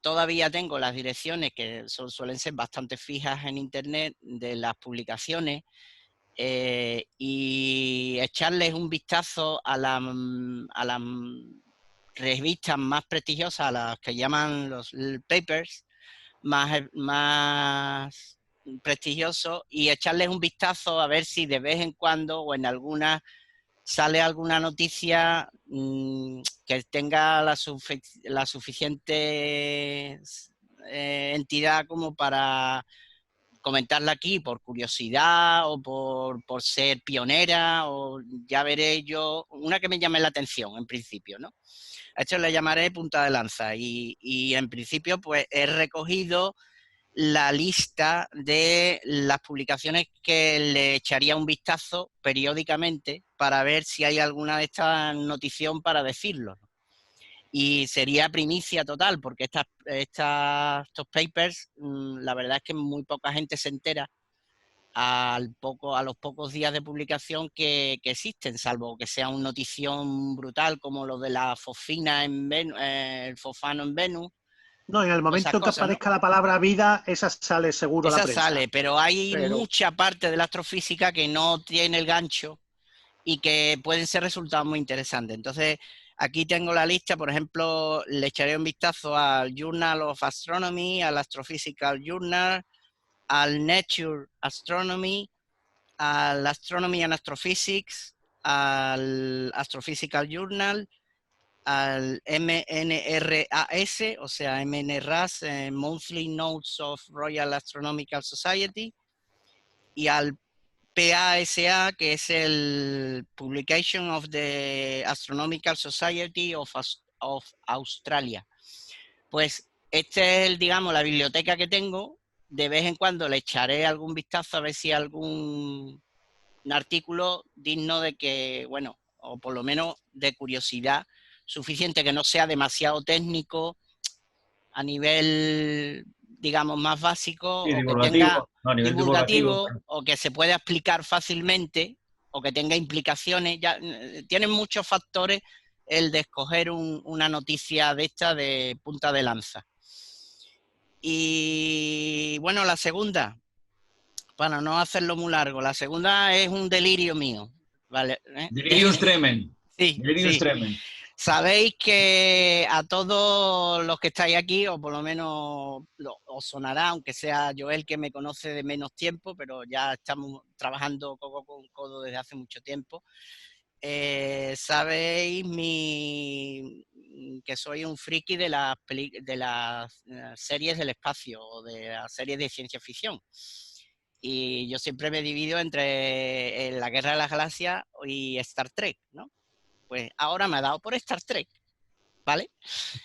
todavía tengo las direcciones que suelen ser bastante fijas en internet de las publicaciones, y echarles un vistazo a las revistas más prestigiosas, a las que llaman los papers más prestigiosos, y echarles un vistazo a ver si de vez en cuando o en algunas sale alguna noticia que tenga la suficiente entidad como para comentarla aquí por curiosidad o por ser pionera, o ya veré yo, una que me llame la atención en principio, ¿no? A esto le llamaré punta de lanza, y en principio pues he recogido la lista de las publicaciones que le echaría un vistazo periódicamente para ver si hay alguna de estas notición para decirlo. Y sería primicia total, porque estos papers, la verdad es que muy poca gente se entera a los pocos días de publicación que existen, salvo que sea una notición brutal como lo de la fosfina en Venus, el fosfano en Venus. No, en el momento que aparezca la palabra vida, esa sale seguro a la prensa. Esa sale, pero hay mucha parte de la astrofísica que no tiene el gancho y que pueden ser resultados muy interesantes. Entonces, aquí tengo la lista. Por ejemplo, le echaré un vistazo al Journal of Astronomy, al Astrophysical Journal, al Nature Astronomy, al Astronomy and Astrophysics, al Astrophysical Journal, al MNRAS, o sea, MNRAS, Monthly Notes of Royal Astronomical Society, y al PASA, que es el Publication of the Astronomical Society of Australia. Pues este es, digamos, la biblioteca que tengo. De vez en cuando le echaré algún vistazo a ver si hay algún artículo digno de que, bueno, o por lo menos de curiosidad suficiente, que no sea demasiado técnico a nivel, digamos, más básico, Sí, o que tenga divulgativo, o que se pueda explicar fácilmente, o que tenga implicaciones. Ya tienen muchos factores el de escoger una noticia de esta de punta de lanza. Y bueno, la segunda, para no hacerlo muy largo, la segunda es un delirio mío, ¿vale? Delirium tremens. Sí, Delirium sí. tremens. Sabéis que a todos los que estáis aquí, o por lo menos os sonará, aunque sea Joel, que me conoce de menos tiempo, pero ya estamos trabajando codo con codo desde hace mucho tiempo. Sabéis que soy un friki de las series del espacio, o de las series de ciencia ficción. Y yo siempre me divido entre La Guerra de las Galaxias y Star Trek, ¿no? Pues ahora me ha dado por Star Trek, ¿vale?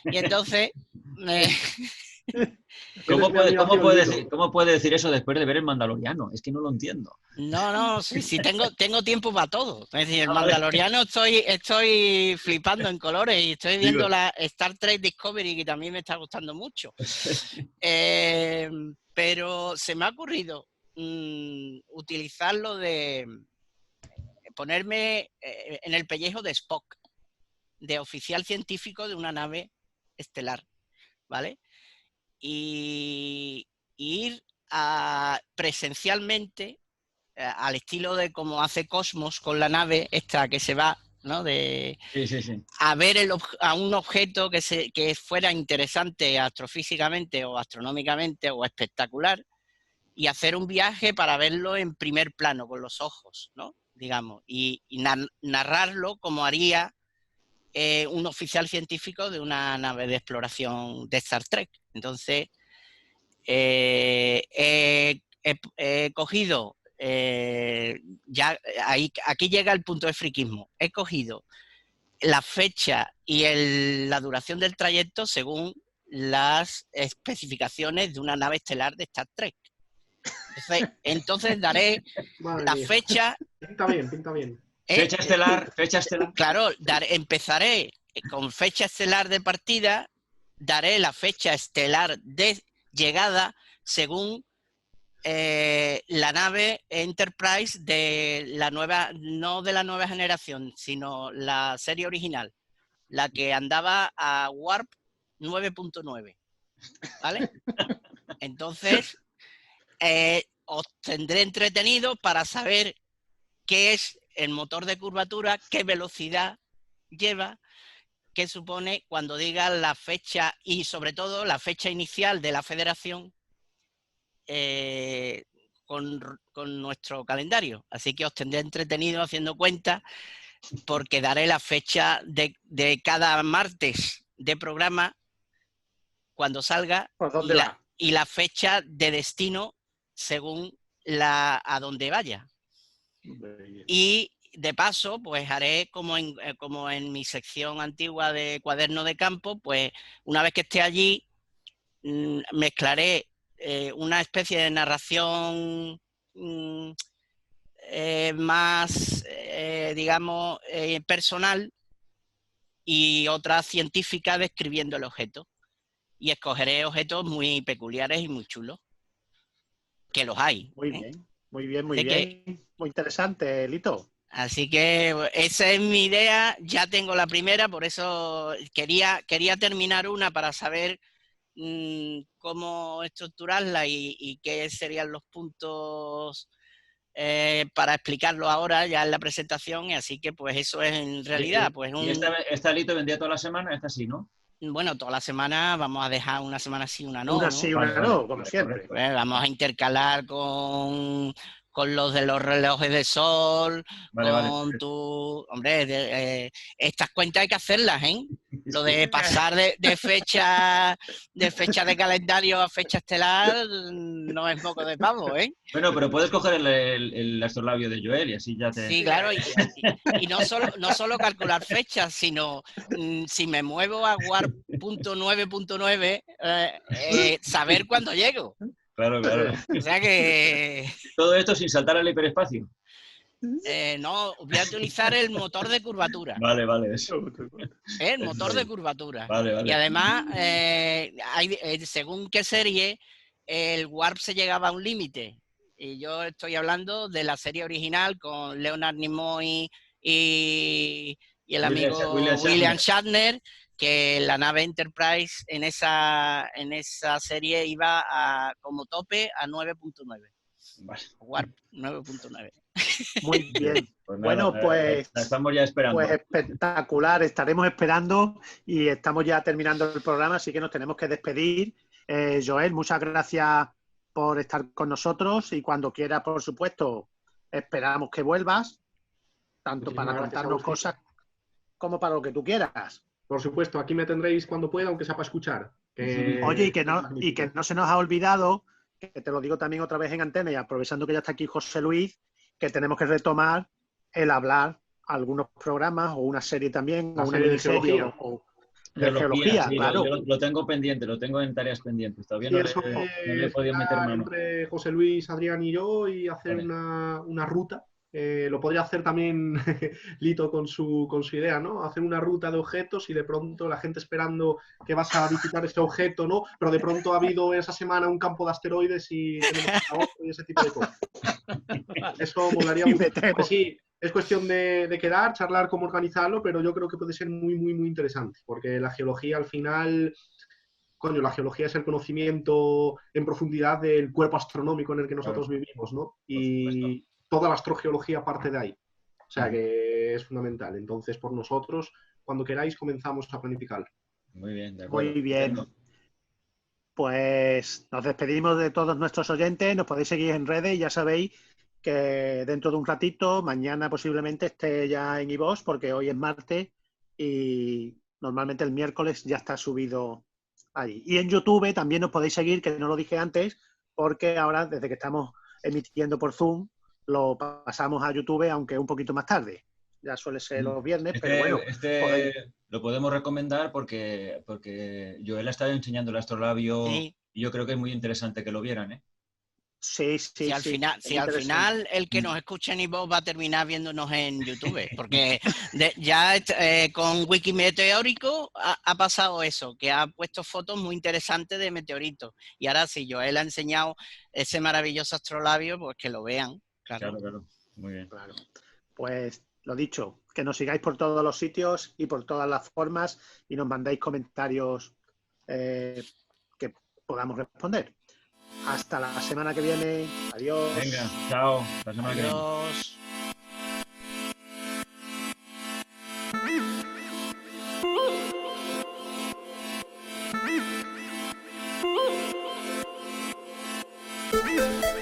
Y entonces... ¿Cómo puede decir eso después de ver El Mandaloriano? Es que no lo entiendo. No, sí, tengo tiempo para todo. Es decir, El Mandaloriano estoy flipando en colores, y estoy viendo la Star Trek Discovery, que también me está gustando mucho. Pero se me ha ocurrido utilizarlo de ponerme en el pellejo de Spock, de oficial científico de una nave estelar, ¿vale? Y ir presencialmente, al estilo de como hace Cosmos con la nave esta que se va, ¿no? Sí. A ver a un objeto que fuera interesante astrofísicamente o astronómicamente o espectacular, y hacer un viaje para verlo en primer plano con los ojos, ¿no? Digamos, y narrarlo como haría un oficial científico de una nave de exploración de Star Trek. Entonces, he cogido, aquí llega el punto de friquismo, he cogido la fecha y la duración del trayecto según las especificaciones de una nave estelar de Star Trek. Entonces daré la fecha. Pinta bien. Fecha estelar. Claro, empezaré con fecha estelar de partida, daré la fecha estelar de llegada según la nave Enterprise de la nueva, no de la nueva generación, sino la serie original, la que andaba a Warp 9.9. ¿vale? Entonces, os tendré entretenido para saber qué es el motor de curvatura, qué velocidad lleva, qué supone cuando diga la fecha y sobre todo la fecha inicial de la federación con nuestro calendario. Así que os tendré entretenido haciendo cuentas porque daré la fecha de cada martes de programa cuando salga ¿Por dónde va? y la fecha de destino según a donde vaya. Y de paso, pues haré como en mi sección antigua de cuaderno de campo, pues una vez que esté allí, mezclaré una especie de narración más, digamos, personal y otra científica describiendo el objeto. Y escogeré objetos muy peculiares y muy chulos, que los hay. Muy bien, muy bien, muy Así bien. Muy interesante, Lito. Así que esa es mi idea, ya tengo la primera, por eso quería terminar una para saber cómo estructurarla y qué serían los puntos para explicarlo ahora ya en la presentación, y así que pues eso es en realidad. ¿Y esta Lito vendría toda la semana? Esta sí, ¿no? Bueno, toda la semana vamos a dejar una semana sí, una no. Una ¿no? sí, una no, como siempre. Vamos a intercalar con los de los relojes de sol, Hombre, estas cuentas hay que hacerlas, ¿eh? Lo de pasar de fecha de calendario a fecha estelar no es moco de pavo, ¿eh? Bueno, pero puedes coger el astrolabio de Joel y así ya te... Sí, claro, y no solo calcular fechas, sino si me muevo a warp.9.9, saber cuándo llego. Claro, claro. O sea que... Todo esto sin saltar al hiperespacio. No, voy a utilizar el motor de curvatura. Vale, eso. El motor de curvatura. Vale. Y además, según qué serie, el warp se llegaba a un límite. Y yo estoy hablando de la serie original con Leonard Nimoy y el amigo William Shatner, que la nave Enterprise en esa serie iba como tope a 9.9. Vale. Warp 9.9. Muy bien. Pues bueno, pues estamos ya esperando. Pues espectacular, estaremos esperando y estamos ya terminando el programa, así que nos tenemos que despedir. Joel, muchas gracias por estar con nosotros y cuando quieras, por supuesto, esperamos que vuelvas, tanto para contarnos cosas como para lo que tú quieras. Por supuesto, aquí me tendréis cuando pueda, aunque sea para escuchar. Oye, y que no se nos ha olvidado, que te lo digo también otra vez en antena y aprovechando que ya está aquí José Luis, que tenemos que retomar el hablar algunos programas o una serie también, o una miniserie o de geología, sí, claro. Yo lo tengo pendiente, lo tengo en tareas pendientes. Todavía no le he podido meter mano. Entre José Luis, Adrián y yo y hacer una ruta. Lo podría hacer también Lito con su idea, ¿no? Hacer una ruta de objetos y de pronto la gente esperando que vas a visitar este objeto, ¿no? Pero de pronto ha habido esa semana un campo de asteroides y tenemos otro y ese tipo de cosas. Eso molaría mucho. Pues sí, es cuestión de quedar, charlar cómo organizarlo, pero yo creo que puede ser muy, muy, muy interesante, porque la geología al final... Coño, la geología es el conocimiento en profundidad del cuerpo astronómico en el que nosotros vivimos, ¿no? Y toda la astrogeología parte de ahí. O sea que es fundamental. Entonces, por nosotros, cuando queráis, comenzamos a planificar. Muy bien, de acuerdo. Muy bien. Pues nos despedimos de todos nuestros oyentes. Nos podéis seguir en redes y ya sabéis que dentro de un ratito, mañana posiblemente esté ya en iVoox, porque hoy es martes y normalmente el miércoles ya está subido allí. Y en YouTube también nos podéis seguir, que no lo dije antes, porque ahora, desde que estamos emitiendo por Zoom, lo pasamos a YouTube, aunque un poquito más tarde. Ya suele ser los viernes, pero bueno. Lo podemos recomendar porque Joel ha estado enseñando el astrolabio y yo creo que es muy interesante que lo vieran, ¿eh? Sí. Si al final el que nos escuche en iVoox va a terminar viéndonos en YouTube, porque con Wikimeteórico ha pasado eso, que ha puesto fotos muy interesantes de meteoritos. Y ahora si Joel ha enseñado ese maravilloso astrolabio, pues que lo vean. Claro. Muy bien. Claro. Pues lo dicho, que nos sigáis por todos los sitios y por todas las formas y nos mandáis comentarios que podamos responder. Hasta la semana que viene. Adiós. Venga, chao. Hasta la semana que viene. Adiós.